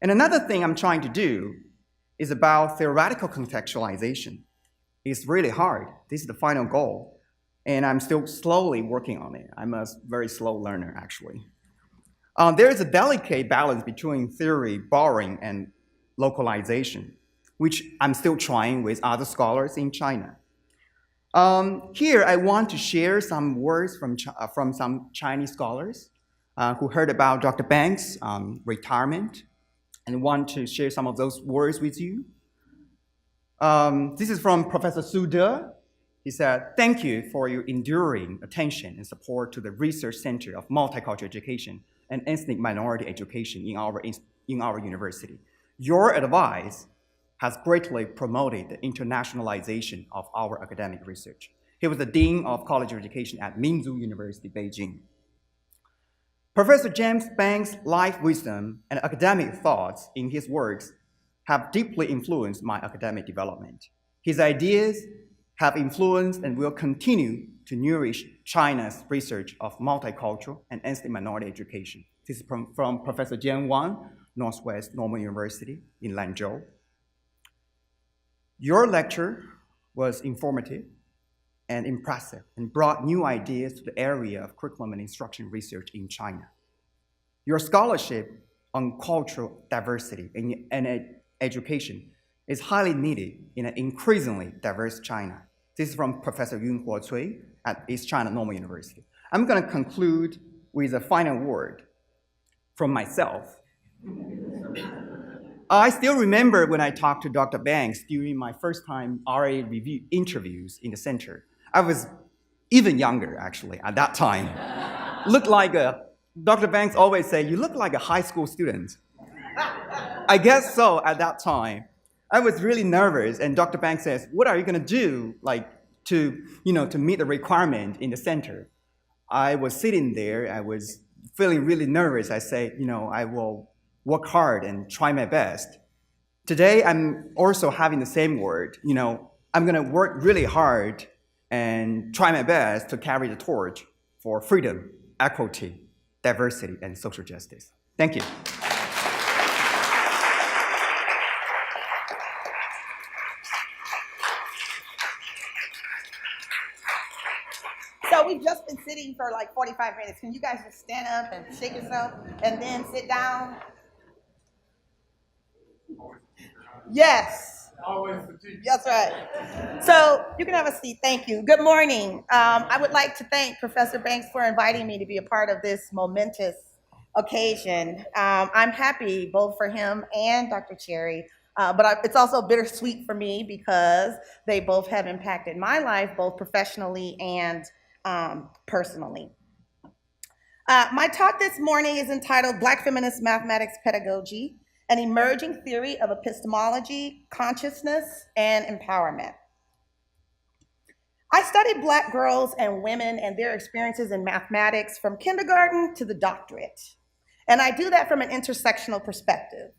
And another thing I'm trying to do is about theoretical contextualization. It's really hard. This is the final goal. And I'm still slowly working on it. I'm a very slow learner, actually. There is a delicate balance between theory, borrowing, and localization, which I'm still trying with other scholars in China. Here, I want to share some words from some Chinese scholars who heard about Dr. Banks' retirement and want to share some of those words with you. This is from Professor Su De. He said, "Thank you for your enduring attention and support to the Research Center of Multicultural Education and Ethnic Minority Education in our university. Your advice has greatly promoted the internationalization of our academic research." He was the Dean of College of Education at Minzu University, Beijing. Professor James Banks' life wisdom and academic thoughts in his works have deeply influenced my academic development. His ideas have influenced and will continue to nourish China's research of multicultural and ethnic minority education. This is from Professor JiaBin Huang, Northwest Normal University in Lanzhou. Your lecture was informative and impressive and brought new ideas to the area of curriculum and instruction research in China. Your scholarship on cultural diversity and education is highly needed in an increasingly diverse China. This is from Professor Yun Huocui at East China Normal University. I'm going to conclude with a final word from myself. I still remember when I talked to Dr. Banks during my first time RA review interviews in the center. I was even younger, actually, at that time. Looked like Dr. Banks always say, you look like a high school student. I guess so at that time. I was really nervous, and Dr. Banks says, what are you going to do to meet the requirement in the center? I was sitting there, I was feeling really nervous. I say, I will work hard and try my best. Today, I'm also having the same word. I'm going to work really hard and try my best to carry the torch for freedom, equity, diversity, and social justice. Thank you. So we've just been sitting for like 45 minutes. Can you guys just stand up and shake yourself and then sit down? Yes. Always the teacher. That's right. So you can have a seat. Thank you. Good morning. I would like to thank Professor Banks for inviting me to be a part of this momentous occasion. I'm happy both for him and Dr. Cherry, but it's also bittersweet for me because they both have impacted my life, both professionally and personally. My talk this morning is entitled Black Feminist Mathematics Pedagogy, an Emerging Theory of Epistemology, Consciousness, and Empowerment. I studied Black girls and women and their experiences in mathematics from kindergarten to the doctorate. And I do that from an intersectional perspective.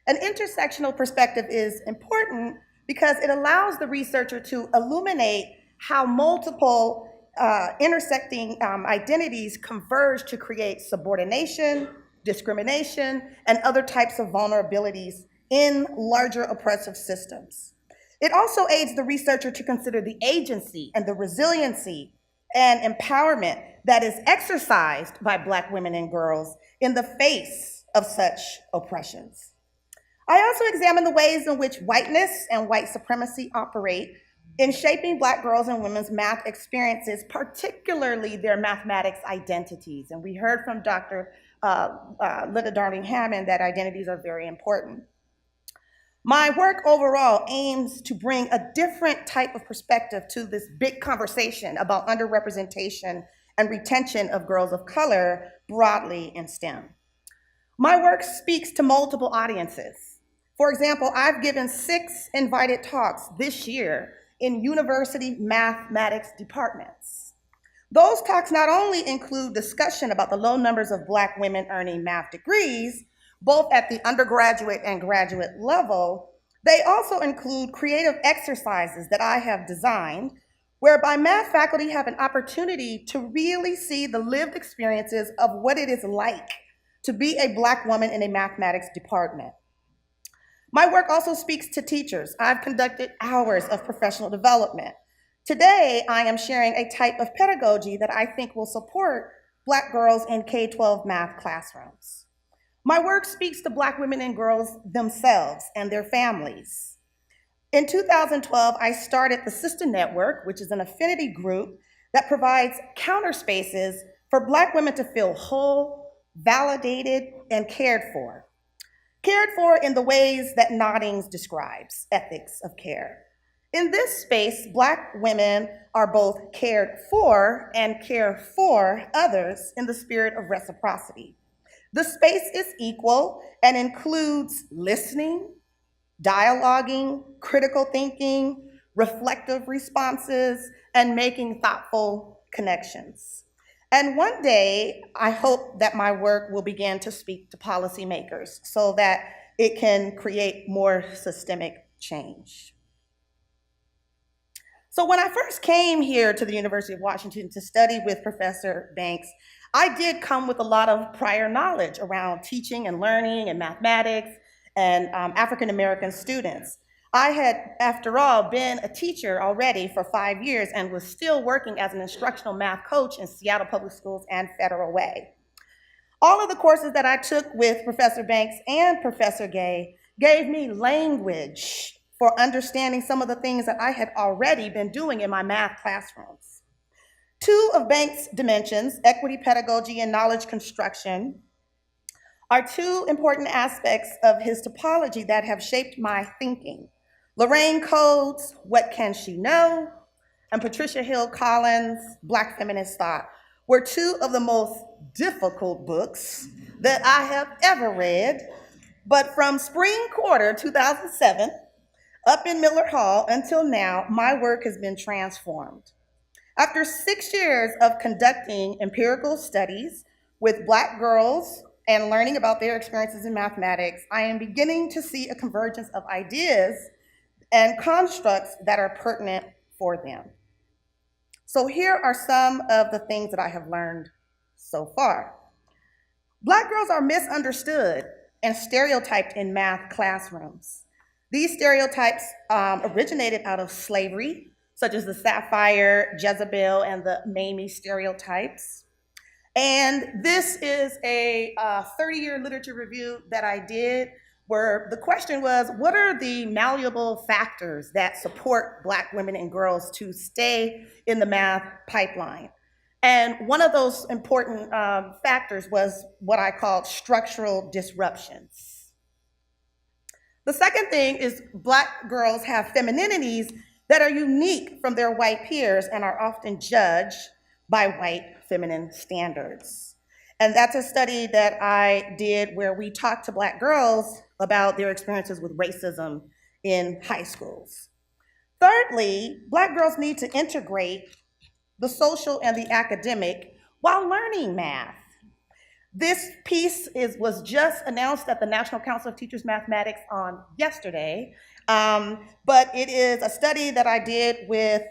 An intersectional perspective is important because it allows the researcher to illuminate how multiple intersecting identities converge to create subordination, discrimination, and other types of vulnerabilities in larger oppressive systems. It also aids the researcher to consider the agency and the resiliency and empowerment that is exercised by Black women and girls in the face of such oppressions. I also examine the ways in which whiteness and white supremacy operate in shaping Black girls and women's math experiences, particularly their mathematics identities. And we heard from Dr. Linda Darling-Hammond that identities are very important. My work overall aims to bring a different type of perspective to this big conversation about underrepresentation and retention of girls of color broadly in STEM. My work speaks to multiple audiences. For example, I've given 6 invited talks this year in university mathematics departments. Those talks not only include discussion about the low numbers of Black women earning math degrees, both at the undergraduate and graduate level, they also include creative exercises that I have designed, whereby math faculty have an opportunity to really see the lived experiences of what it is like to be a Black woman in a mathematics department. My work also speaks to teachers. I've conducted hours of professional development. Today, I am sharing a type of pedagogy that I think will support Black girls in K-12 math classrooms. My work speaks to Black women and girls themselves and their families. In 2012, I started the Sister Network, which is an affinity group that provides counter spaces for Black women to feel whole, validated, and cared for. Cared for in the ways that Noddings describes, ethics of care. In this space, Black women are both cared for and care for others in the spirit of reciprocity. The space is equal and includes listening, dialoguing, critical thinking, reflective responses, and making thoughtful connections. And one day, I hope that my work will begin to speak to policymakers so that it can create more systemic change. So when I first came here to the University of Washington to study with Professor Banks, I did come with a lot of prior knowledge around teaching and learning and mathematics and African American students. I had, after all, been a teacher already for 5 years and was still working as an instructional math coach in Seattle Public Schools and Federal Way. All of the courses that I took with Professor Banks and Professor Gay gave me language for understanding some of the things that I had already been doing in my math classrooms. Two of Banks' dimensions, equity pedagogy and knowledge construction, are two important aspects of his topology that have shaped my thinking. Lorraine Code's What Can She Know? And Patricia Hill Collins' Black Feminist Thought were two of the most difficult books that I have ever read, but from spring quarter 2007 up in Miller Hall until now, my work has been transformed. After 6 years of conducting empirical studies with Black girls and learning about their experiences in mathematics, I am beginning to see a convergence of ideas and constructs that are pertinent for them. So here are some of the things that I have learned so far. Black girls are misunderstood and stereotyped in math classrooms. These stereotypes originated out of slavery, such as the Sapphire, Jezebel, and the Mamie stereotypes. And this is a 30-year literature review that I did where the question was, what are the malleable factors that support Black women and girls to stay in the math pipeline? And one of those important factors was what I called structural disruptions. The second thing is Black girls have femininities that are unique from their white peers and are often judged by white feminine standards. And that's a study that I did where we talked to Black girls about their experiences with racism in high schools. Thirdly, Black girls need to integrate the social and the academic while learning math. This piece was just announced at the National Council of Teachers Mathematics on yesterday, but it is a study that I did with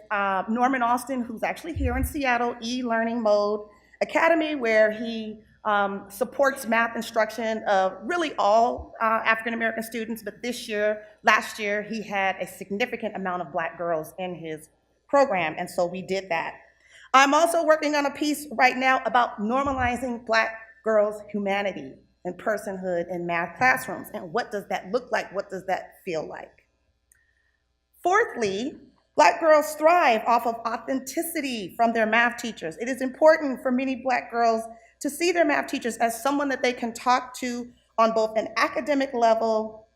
Norman Austin, who's actually here in Seattle, e-learning mode academy, where he supports math instruction of really all African-American students, but last year, he had a significant amount of Black girls in his program, and so we did that. I'm also working on a piece right now about normalizing Black girls' humanity and personhood in math classrooms, and what does that look like? What does that feel like? Fourthly, Black girls thrive off of authenticity from their math teachers. It is important for many Black girls to see their math teachers as someone that they can talk to on both an academic level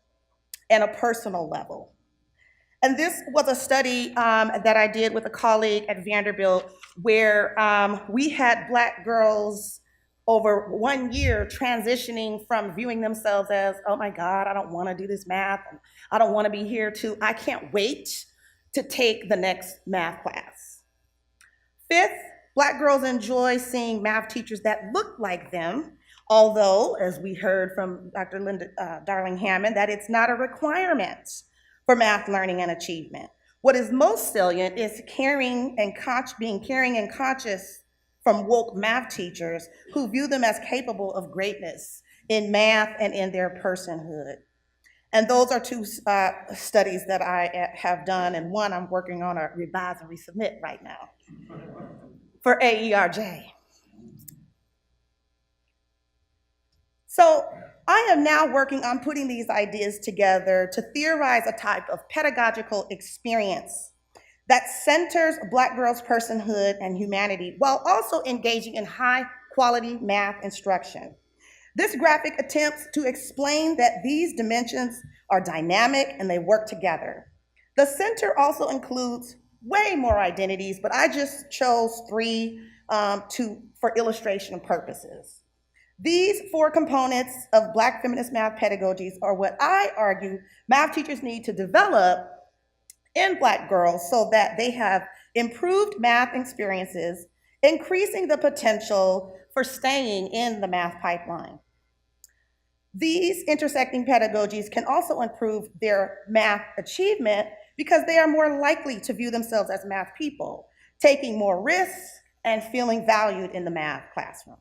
and a personal level. And this was a study that I did with a colleague at Vanderbilt where we had Black girls over 1 year transitioning from viewing themselves as, oh my God, I don't want to do this math, I don't want to be here to, I can't wait to take the next math class. Fifth, Black girls enjoy seeing math teachers that look like them, although, as we heard from Dr. Linda Darling-Hammond, that it's not a requirement for math learning and achievement. What is most salient is being caring and conscious from woke math teachers who view them as capable of greatness in math and in their personhood. And those are two studies that I have done, and one I'm working on a revise and resubmit right now for AERJ. So I am now working on putting these ideas together to theorize a type of pedagogical experience that centers Black girls' personhood and humanity while also engaging in high-quality math instruction. This graphic attempts to explain that these dimensions are dynamic and they work together. The center also includes way more identities, but I just chose 3 for illustration purposes. These 4 components of Black feminist math pedagogies are what I argue math teachers need to develop in Black girls so that they have improved math experiences, increasing the potential for staying in the math pipeline. These intersecting pedagogies can also improve their math achievement because they are more likely to view themselves as math people, taking more risks and feeling valued in the math classroom.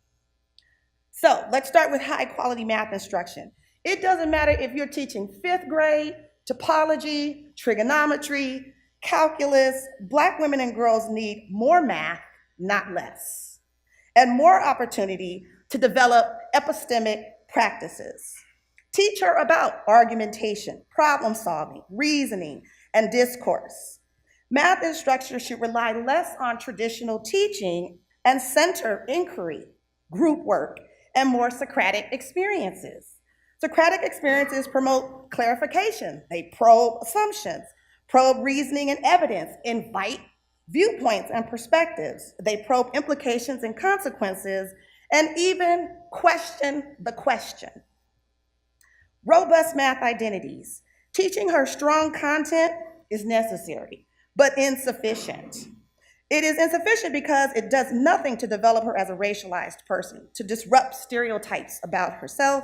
So let's start with high quality math instruction. It doesn't matter if you're teaching 5th grade Topology, trigonometry, calculus, Black women and girls need more math, not less, and more opportunity to develop epistemic practices. Teach her about argumentation, problem solving, reasoning, and discourse. Math instructors should rely less on traditional teaching and center inquiry, group work, and more Socratic experiences. Socratic experiences promote clarification. They probe assumptions, probe reasoning and evidence, invite viewpoints and perspectives. They probe implications and consequences, and even question the question. Robust math identities. Teaching her strong content is necessary, but insufficient. It is insufficient because it does nothing to develop her as a racialized person, to disrupt stereotypes about herself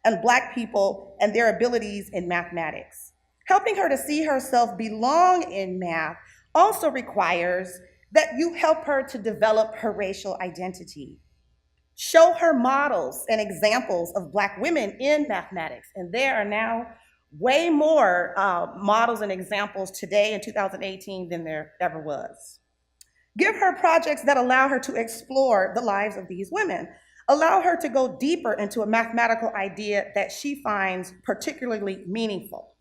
and Black people and their abilities in mathematics. Helping her to see herself belong in math also requires that you help her to develop her racial identity. Show her models and examples of Black women in mathematics, and there are now way more models and examples today in 2018 than there ever was. Give her projects that allow her to explore the lives of these women. Allow her to go deeper into a mathematical idea that she finds particularly meaningful.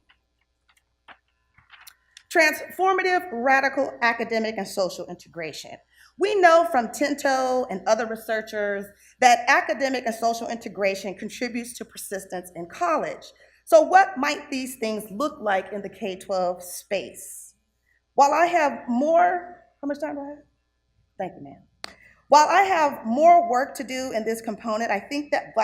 Transformative, radical academic and social integration. We know from Tinto and other researchers that academic and social integration contributes to persistence in college. So what might these things look like in the K-12 space? While I have more, how much time do I have? Thank you, ma'am. While I have more work to do in this component, I think that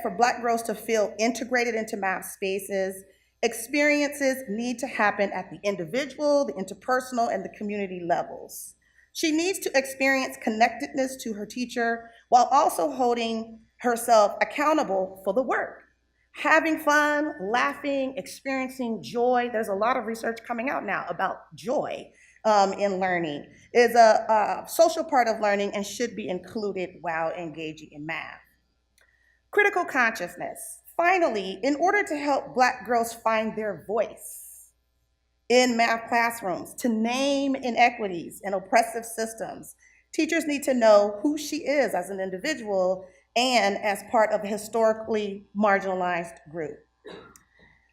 for Black girls to feel integrated into math spaces, experiences need to happen at the individual, the interpersonal, and the community levels. She needs to experience connectedness to her teacher while also holding herself accountable for the work. Having fun, laughing, experiencing joy. There's a lot of research coming out now about joy in learning, is a social part of learning and should be included while engaging in math. Critical consciousness. Finally, in order to help Black girls find their voice in math classrooms, to name inequities and oppressive systems, teachers need to know who she is as an individual and as part of a historically marginalized group.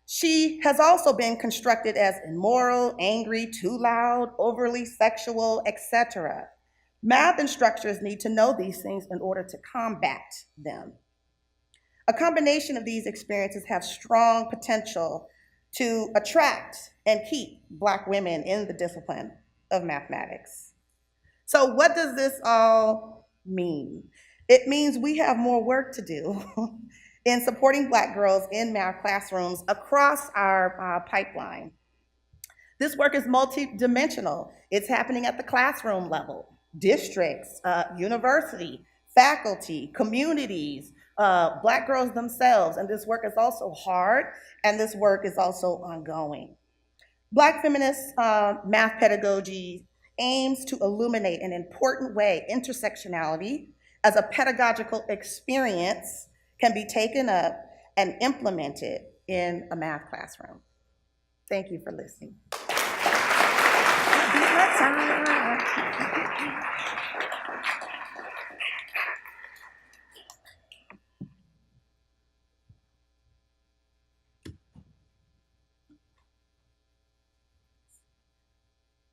She has also been constructed as immoral, angry, too loud, overly sexual, etc. Math instructors need to know these things in order to combat them. A combination of these experiences have strong potential to attract and keep Black women in the discipline of mathematics. So what does this all mean? It means we have more work to do in supporting Black girls in math classrooms across our pipeline. This work is multidimensional. It's happening at the classroom level, districts, university, faculty, communities, Black girls themselves, and this work is also hard, and this work is also ongoing. Black feminist math pedagogy aims to illuminate in an important way intersectionality as a pedagogical experience can be taken up and implemented in a math classroom. Thank you for listening.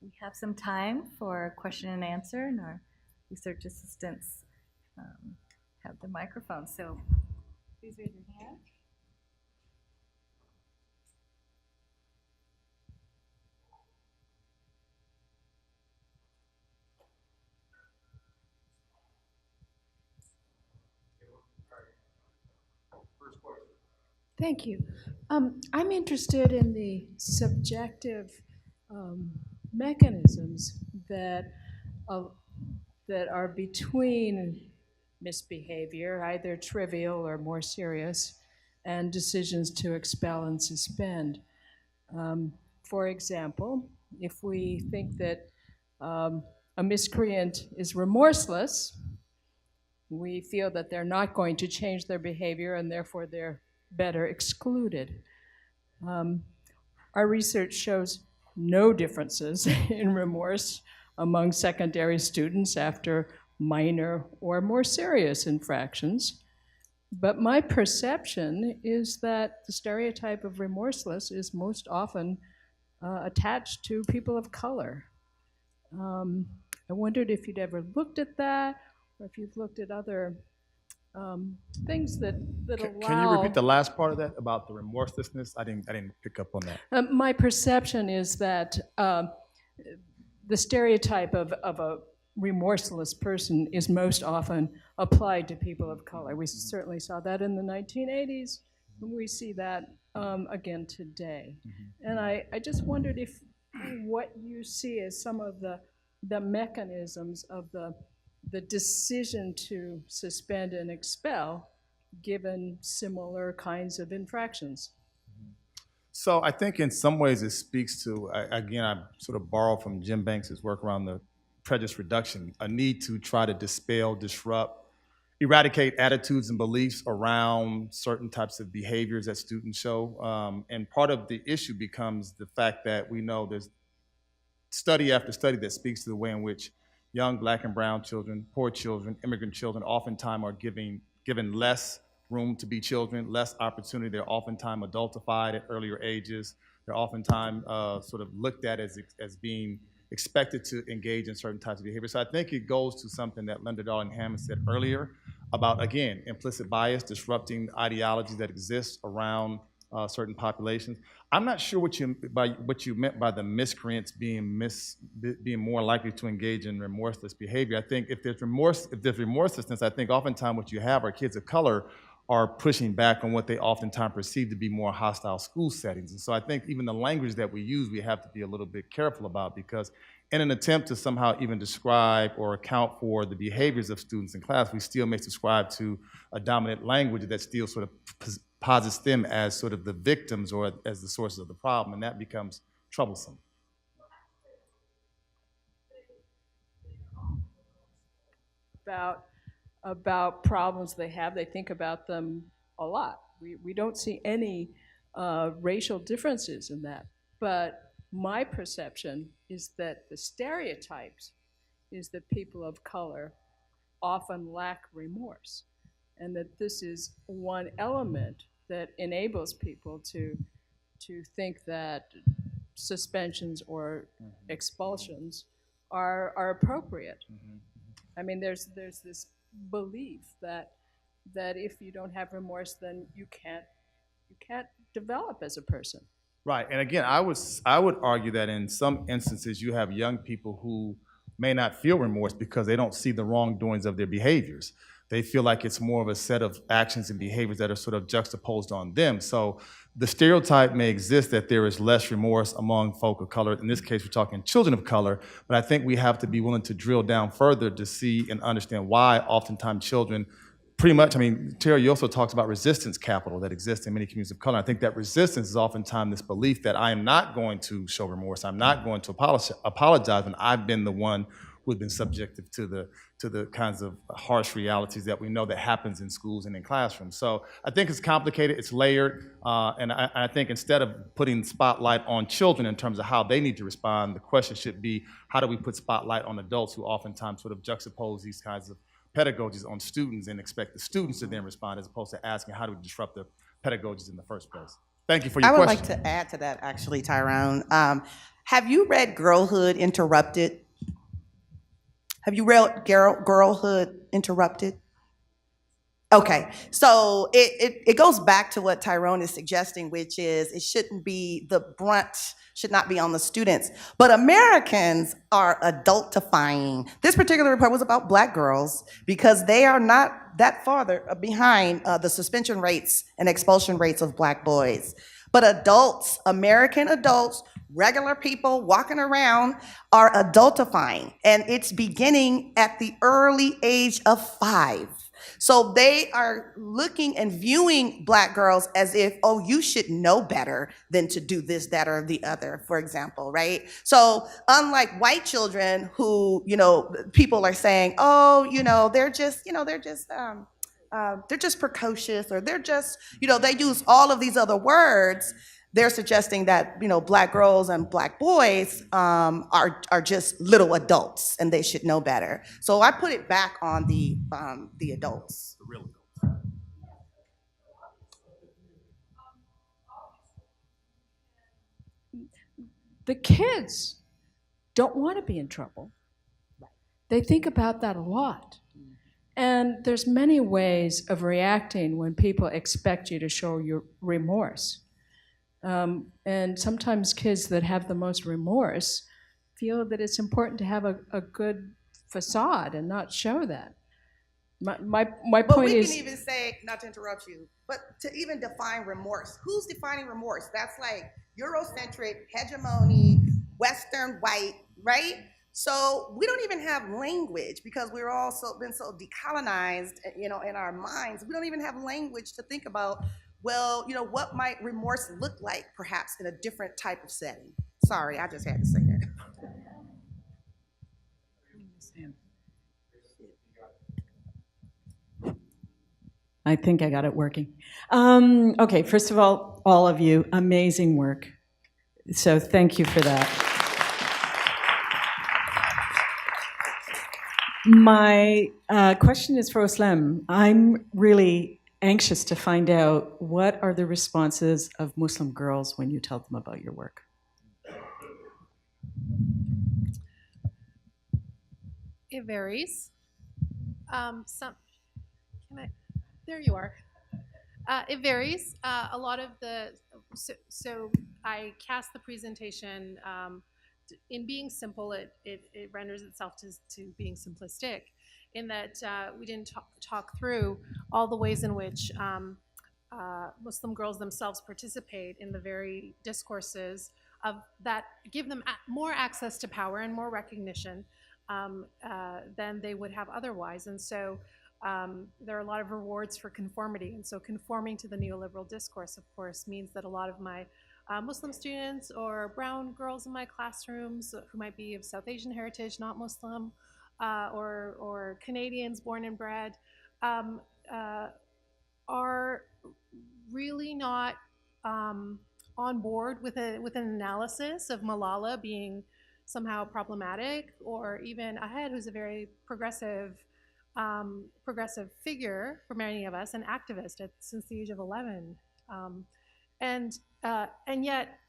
We have some time for question and answer, and our research assistants have the microphone. So please raise your hand. Thank you. I'm interested in the subjective mechanisms that are between misbehavior, either trivial or more serious, and decisions to expel and suspend. For example, if we think that a miscreant is remorseless, we feel that they're not going to change their behavior and therefore they're better excluded. Our research shows no differences in remorse among secondary students after minor or more serious infractions. But my perception is that the stereotype of remorseless is most often attached to people of color. I wondered if you'd ever looked at that, or if you've looked at other things that allow. Can you repeat the last part of that about the remorselessness? I didn't pick up on that. My perception is that the stereotype of a remorseless person is most often applied to people of color. We certainly saw that in the 1980s, and we see that again today. And I just wondered if what you see as some of the mechanisms of the decision to suspend and expel given similar kinds of infractions. So I think in some ways it speaks to, again, I sort of borrow from Jim Banks's work around the prejudice reduction, a need to try to dispel, disrupt, eradicate attitudes and beliefs around certain types of behaviors that students show. And part of the issue becomes the fact that we know there's study after study that speaks to the way in which young Black and brown children, poor children, immigrant children, oftentimes are given less room to be children, less opportunity. They're oftentimes adultified at earlier ages. They're oftentimes sort of looked at as being expected to engage in certain types of behavior. So I think it goes to something that Linda Darling-Hammond said earlier about, again, implicit bias, disrupting ideologies that exist around certain populations. I'm not sure what you meant by the miscreants being more likely to engage in remorseless behavior. I think if there's remorselessness, I think oftentimes what you have are kids of color are pushing back on what they oftentimes perceive to be more hostile school settings. And so I think even the language that we use, we have to be a little bit careful about, because in an attempt to somehow even describe or account for the behaviors of students in class, we still may subscribe to a dominant language that still sort of posits them as sort of the victims or as the sources of the problem, and that becomes troublesome. About problems they have, they think about them a lot. We don't see any racial differences in that. But my perception is that the stereotypes is that people of color often lack remorse, and that this is one element that enables people to think that suspensions or expulsions are appropriate. I mean, there's this belief that if you don't have remorse, then you can't develop as a person. Right, and again, I would argue that in some instances you have young people who may not feel remorse because they don't see the wrongdoings of their behaviors. They feel like it's more of a set of actions and behaviors that are sort of juxtaposed on them. So the stereotype may exist that there is less remorse among folk of color. In this case, we're talking children of color, but I think we have to be willing to drill down further to see and understand why oftentimes children pretty much, I mean, Terry, you also talks about resistance capital that exists in many communities of color. I think that resistance is oftentimes this belief that I am not going to show remorse, I'm not going to apologize when I've been the one who's been subjected to the kinds of harsh realities that we know that happens in schools and in classrooms. So I think it's complicated, it's layered, and I think instead of putting spotlight on children in terms of how they need to respond, the question should be, how do we put spotlight on adults who oftentimes sort of juxtapose these kinds of pedagogies on students and expect the students to then respond, as opposed to asking how do we disrupt the pedagogies in the first place. Thank you for your question. I would like to add to that, actually, Tyrone. Have you read Girlhood Interrupted? Have you read Girlhood Interrupted? Okay, so it goes back to what Tyrone is suggesting, which is it shouldn't be, the brunt should not be on the students. But Americans are adultifying. This particular report was about Black girls because they are not that far behind the suspension rates and expulsion rates of Black boys. But adults, American adults, regular people walking around are adultifying, and it's beginning at the early age of 5. So they are looking and viewing Black girls as if, oh, you should know better than to do this, that, or the other, for example, right? So unlike white children who, people are saying, oh, they're just precocious, or they're just, they use all of these other words. they're suggesting that, you know, Black girls and Black boys are just little adults and they should know better. So I put it back on the adults. The real adults. The kids don't want to be in trouble. They think about that a lot. And there's many ways of reacting when people expect you to show your remorse. And sometimes kids that have the most remorse feel that it's important to have a good facade and not show that. My But point we is, can even say, not to interrupt you, but to even define remorse. Who's defining remorse? That's like Eurocentric, hegemony, Western white, right? So we don't even have language because we're all been so decolonized, you know, in our minds. We don't even have language to think about, well, you know, what might remorse look like perhaps in a different type of setting. Sorry, I just had to say that. I think I got it working. Okay, first of all of you, amazing work. So thank you for that. My question is for Özlem. I'm really anxious to find out what are the responses of Muslim girls when you tell them about your work. It varies. There you are. It varies. A lot of the, so I cast the presentation, in being simple, it renders itself to being simplistic, in that we didn't talk through all the ways in which Muslim girls themselves participate in the very discourses of that give them more access to power and more recognition than they would have otherwise. And so there are a lot of rewards for conformity. And so conforming to the neoliberal discourse, of course, means that a lot of my Muslim students or brown girls in my classrooms who might be of South Asian heritage, not Muslim, or Canadians born and bred, are really not on board with an analysis of Malala being somehow problematic, or even Ahed, who's a very progressive figure for many of us, an activist since the age of 11. And yet,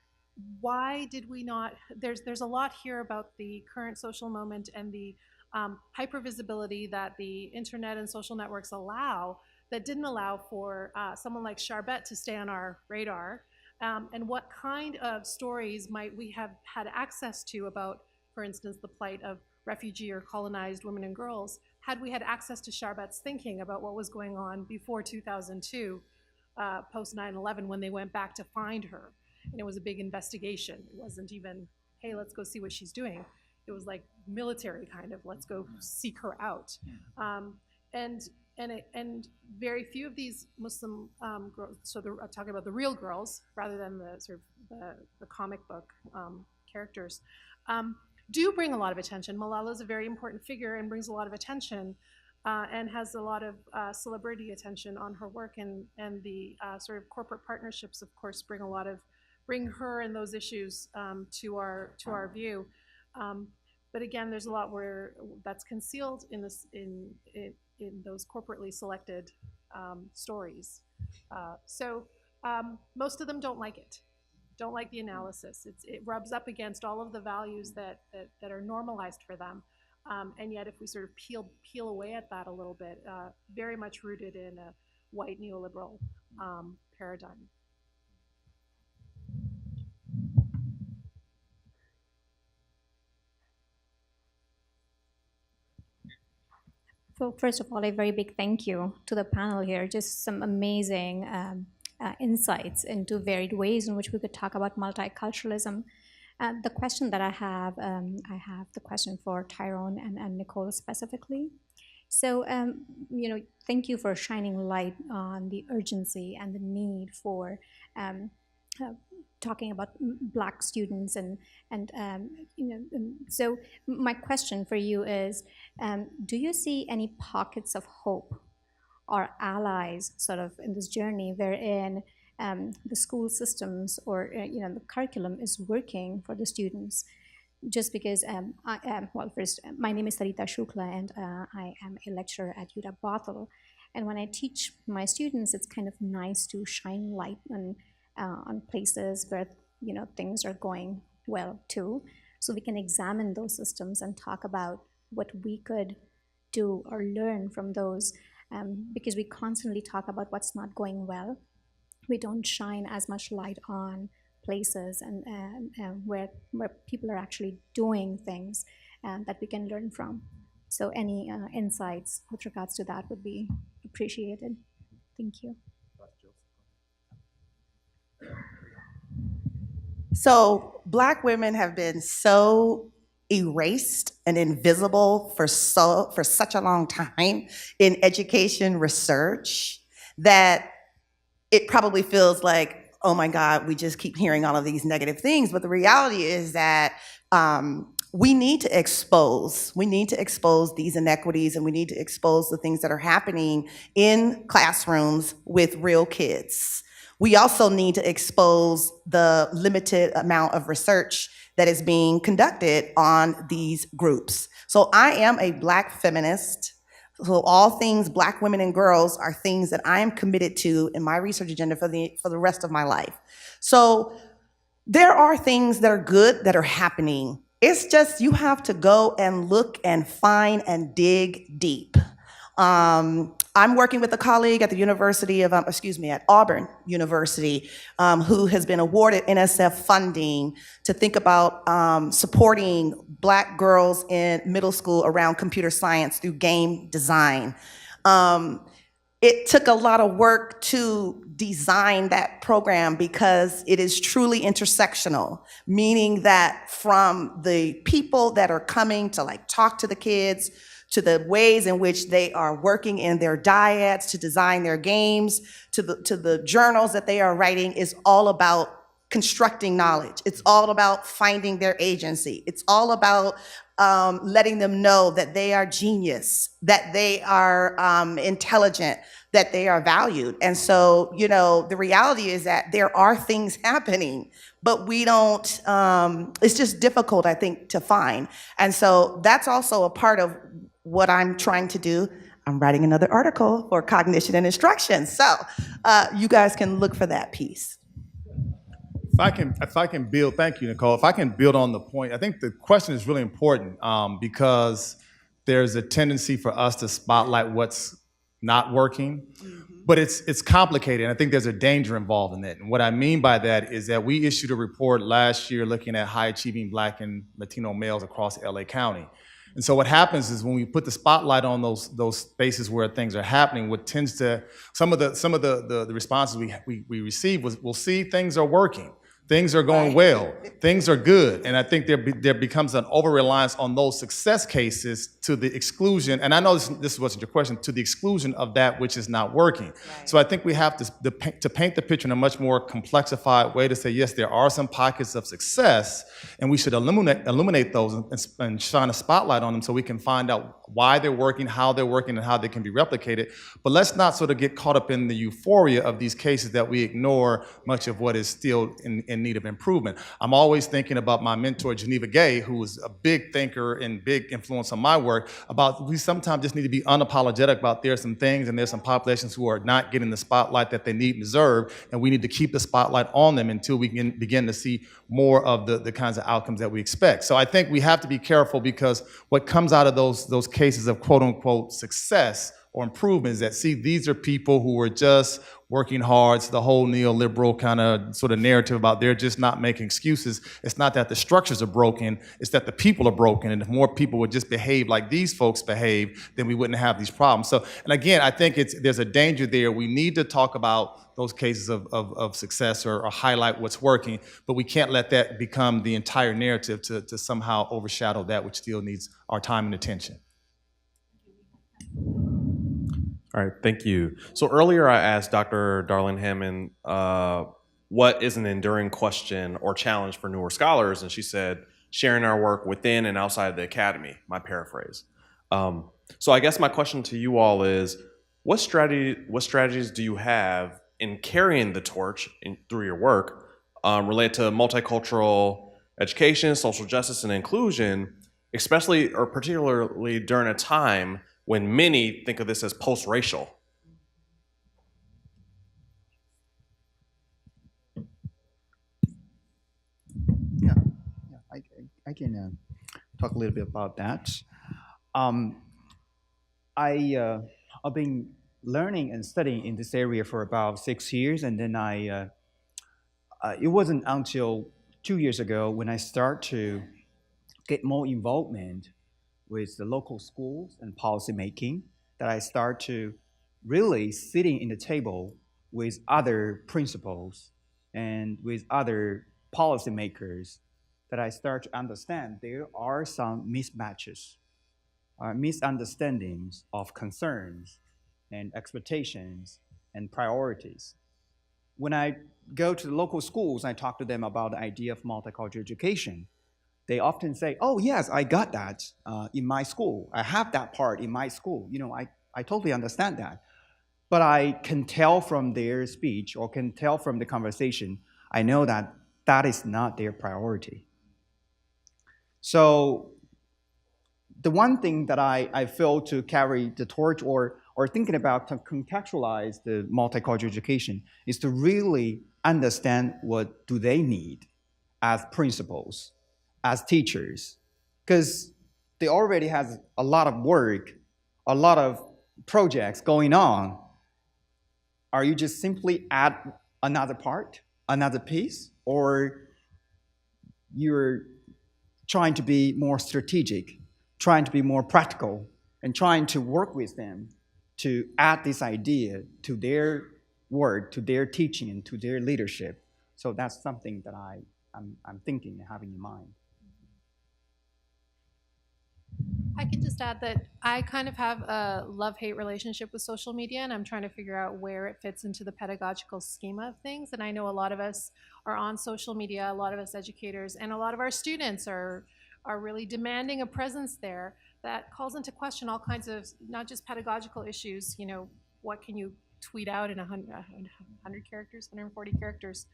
why did we not? There's a lot here about the current social moment and the hypervisibility that the internet and social networks allow that didn't allow for someone like Charbet to stay on our radar. And what kind of stories might we have had access to about, for instance, the plight of refugee or colonized women and girls, had we had access to Charbet's thinking about what was going on before 2002, post 9/11, when they went back to find her. And it was a big investigation. It wasn't even, hey, let's go see what she's doing. It was like military kind of, let's go seek her out. And very few of these Muslim girls, so I'm talking about the real girls rather than the sort of the comic book characters, do bring a lot of attention. Malala is a very important figure and brings a lot of attention and has a lot of celebrity attention on her work, and the sort of corporate partnerships, of course, bring her and those issues to our view. But again, there's a lot that's concealed in those corporately selected stories. So most of them don't like it. Don't like the analysis. It rubs up against all of the values that are normalized for them. And yet if we sort of peel away at that a little bit, very much rooted in a white neoliberal paradigm. So first of all, a very big thank you to the panel here. Just some amazing insights into varied ways in which we could talk about multiculturalism. The question that I have the question for Tyrone and Nicole specifically. So, thank you for shining light on the urgency and the need for talking about Black students so my question for you is, do you see any pockets of hope or allies sort of in this journey wherein the school systems or the curriculum is working for the students. Just because first, my name is Sarita Shukla, and I am a lecturer at UW Bothell. And when I teach my students, it's kind of nice to shine light on places where things are going well too, so we can examine those systems and talk about what we could do or learn from those. Because we constantly talk about what's not going well, we don't shine as much light on places and where people are actually doing things that we can learn from. So any insights with regards to that would be appreciated. Thank you. So Black women have been so erased and invisible for such a long time in education research that it probably feels like, oh my God, we just keep hearing all of these negative things. But the reality is that we need to expose these inequities, and we need to expose the things that are happening in classrooms with real kids. We also need to expose the limited amount of research that is being conducted on these groups. So I am a Black feminist. So all things Black women and girls are things that I am committed to in my research agenda for the rest of my life. So there are things that are good that are happening. It's just you have to go and look and find and dig deep. I'm working with a colleague at the University of, at Auburn University, who has been awarded NSF funding to think about supporting Black girls in middle school around computer science through game design. It took a lot of work to design that program because it is truly intersectional, meaning that from the people that are coming to talk to the kids, to the ways in which they are working in their dyads to design their games, to the journals that they are writing, is all about constructing knowledge. It's all about finding their agency. It's all about letting them know that they are genius, that they are intelligent, that they are valued. And so, the reality is that there are things happening, but we don't, it's just difficult, I think, to find. And so that's also a part of what I'm trying to do. I'm writing another article for Cognition and Instruction. So you guys can look for that piece. If I can build, thank you, Nicole. If I can build on the point, I think the question is really important because there's a tendency for us to spotlight what's not working, but it's complicated. And I think there's a danger involved in it. And what I mean by that is that we issued a report last year looking at high achieving Black and Latino males across LA County. And so what happens is when we put the spotlight on those spaces where things are happening, what tends to, some of the responses we receive was, we'll see things are working. Things are going well. Things are good. And I think there becomes an over-reliance on those success cases to the exclusion, and I know this wasn't your question, to the exclusion of that which is not working. Right. So I think we have to paint the picture in a much more complexified way to say, yes, there are some pockets of success, and we should illuminate those and shine a spotlight on them so we can find out why they're working, and how they can be replicated. But let's not sort of get caught up in the euphoria of these cases that we ignore much of what is still in need of improvement. I'm always thinking about my mentor, Geneva Gay, who was a big thinker and big influence on my work, about we sometimes just need to be unapologetic about there's some things and there's some populations who are not getting the spotlight that they need and deserve, and we need to keep the spotlight on them until we can begin to see more of the kinds of outcomes that we expect. So I think we have to be careful, because what comes out of those cases of quote unquote success or improvement is that, see, these are people who are just working hard. It's the whole neoliberal kind of sort of narrative about they're just not making excuses. It's not that the structures are broken, it's that the people are broken. And if more people would just behave like these folks behave, then we wouldn't have these problems. So, and again, I think there's a danger there. We need to talk about those cases of success or highlight what's working, but we can't let that become the entire narrative to somehow overshadow that which still needs our time and attention. All right, thank you. So earlier I asked Dr. Darlene Hammond what is an enduring question or challenge for newer scholars, and she said sharing our work within and outside the academy, my paraphrase. So I guess my question to you all is, what strategies do you have in carrying the torch through your work relate to multicultural education, social justice, and inclusion, especially or particularly during a time when many think of this as post-racial? Yeah, I can talk a little bit about that. I've been learning and studying in this area for about 6 years, and then it wasn't until 2 years ago when I started to get more involvement with the local schools and policy making that I start to really sitting in the table with other principals and with other policymakers that I start to understand there are some mismatches, misunderstandings of concerns and expectations and priorities. When I go to the local schools, I talk to them about the idea of multicultural education. They often say, oh, yes, I got that in my school. I have that part in my school. You know, I totally understand that. But I can tell from their speech or can tell from the conversation, I know that that is not their priority. So the one thing that I feel to carry the torch or thinking about to contextualize the multicultural education is to really understand what do they need as principals, as teachers, because they already have a lot of work, a lot of projects going on. Are you just simply add another part, another piece, or you're trying to be more strategic, trying to be more practical, and trying to work with them to add this idea to their work, to their teaching, and to their leadership? So that's something that I'm thinking and having in mind. I can just add that I kind of have a love-hate relationship with social media, and I'm trying to figure out where it fits into the pedagogical schema of things. And I know a lot of us are on social media, a lot of us educators, and a lot of our students are really demanding a presence there that calls into question all kinds of, not just pedagogical issues, you know, what can you tweet out in 100 characters, 140 characters,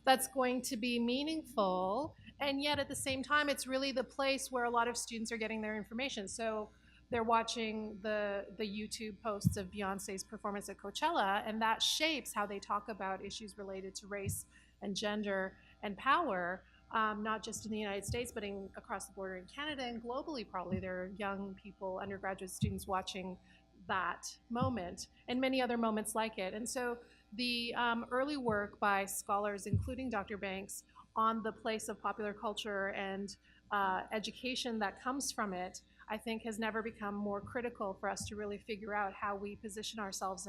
that's going to be meaningful. And yet at the same time, it's really the place where a lot of students are getting their information. So they're watching the YouTube posts of Beyonce's performance at Coachella, and that shapes how they talk about issues related to race and gender and power, not just in the United States, but across the border in Canada and globally. Probably there are young people, undergraduate students watching that moment and many other moments like it. And so the early work by scholars, including Dr. Banks, on the place of popular culture and education that comes from it, I think has never become more critical for us to really figure out how we position ourselves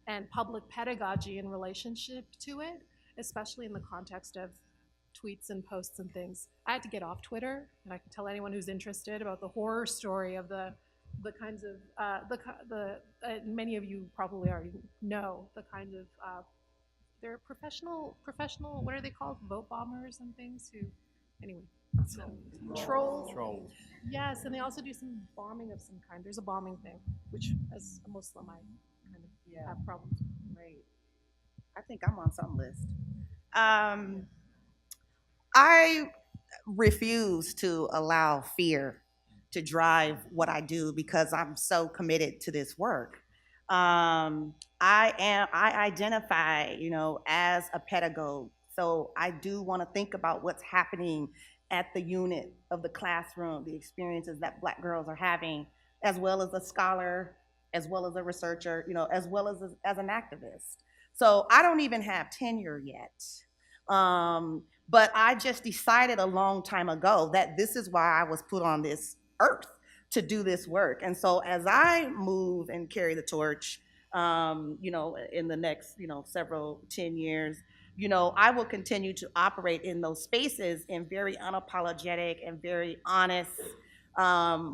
and public pedagogy in relationship to it, especially in the context of tweets and posts and things. I had to get off Twitter, and I can tell anyone who's interested about the horror story of the kinds of many of you probably already know the kind of they're professional, what are they called? Vote bombers and things who, anyway, so trolls. Yes, and they also do some bombing of some kind. There's a bombing thing, which as a Muslim, I kind of have problems with. Right. I think I'm on some list. I refuse to allow fear to drive what I do because I'm so committed to this work. I identify, you know, as a pedagogue, so I do want to think about what's happening at the unit of the classroom, the experiences that Black girls are having, as well as a scholar, as well as a researcher, you know, as well as an activist. So I don't even have tenure yet. But I just decided a long time ago that this is why I was put on this earth, to do this work. And so as I move and carry the torch, you know, in the next, you know, 10 years, you know, I will continue to operate in those spaces in very unapologetic and very honest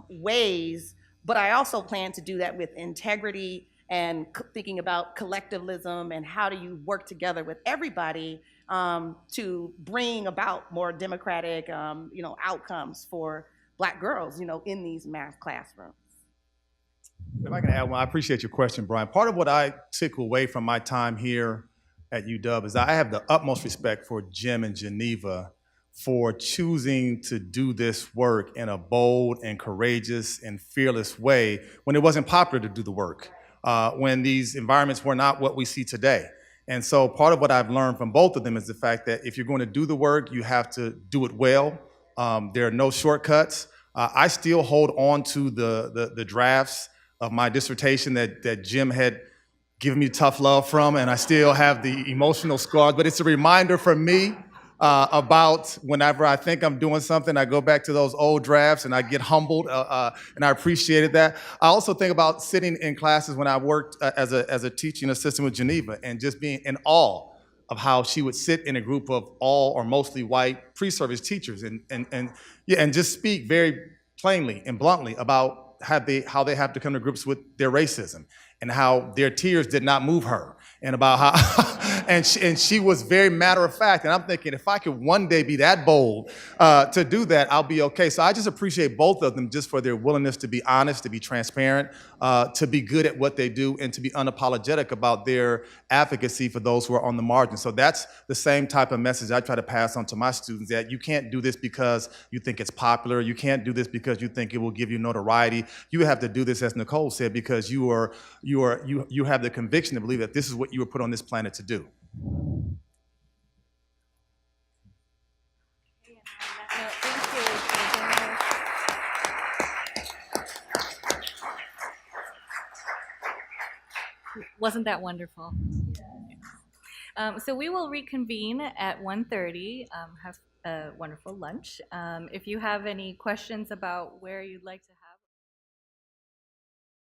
ways. But I also plan to do that with integrity and thinking about collectivism and how do you work together with everybody to bring about more democratic, you know, outcomes for Black girls, you know, in these math classrooms. If I can add one, I appreciate your question, Brian. Part of what I took away from my time here at UW is I have the utmost respect for Jim and Geneva for choosing to do this work in a bold and courageous and fearless way when it wasn't popular to do the work, when these environments were not what we see today. And so part of what I've learned from both of them is the fact that if you're going to do the work, you have to do it well. There are no shortcuts. I still hold on to the drafts of my dissertation that Jim had given me tough love from, and I still have the emotional scars, but it's a reminder for me about whenever I think I'm doing something, I go back to those old drafts and I get humbled, and I appreciated that. I also think about sitting in classes when I worked as a teaching assistant with Geneva and just being in awe of how she would sit in a group of all or mostly white pre-service teachers and just speak very plainly and bluntly about how they have to come to grips with their racism and how their tears did not move her, and about how and she was very matter of fact. And I'm thinking, if I could one day be that bold to do that, I'll be okay. So I just appreciate both of them just for their willingness to be honest, to be transparent, to be good at what they do, and to be unapologetic about their advocacy for those who are on the margins. So that's the same type of message I try to pass on to my students, that you can't do this because you think it's popular. You can't do this because you think it will give you notoriety. You have to do this, as Nicole said, because you have the conviction to believe that this is what you were put on this planet to do. Wasn't that wonderful? So we will reconvene at 1:30, have a wonderful lunch. If you have any questions about where you'd like to have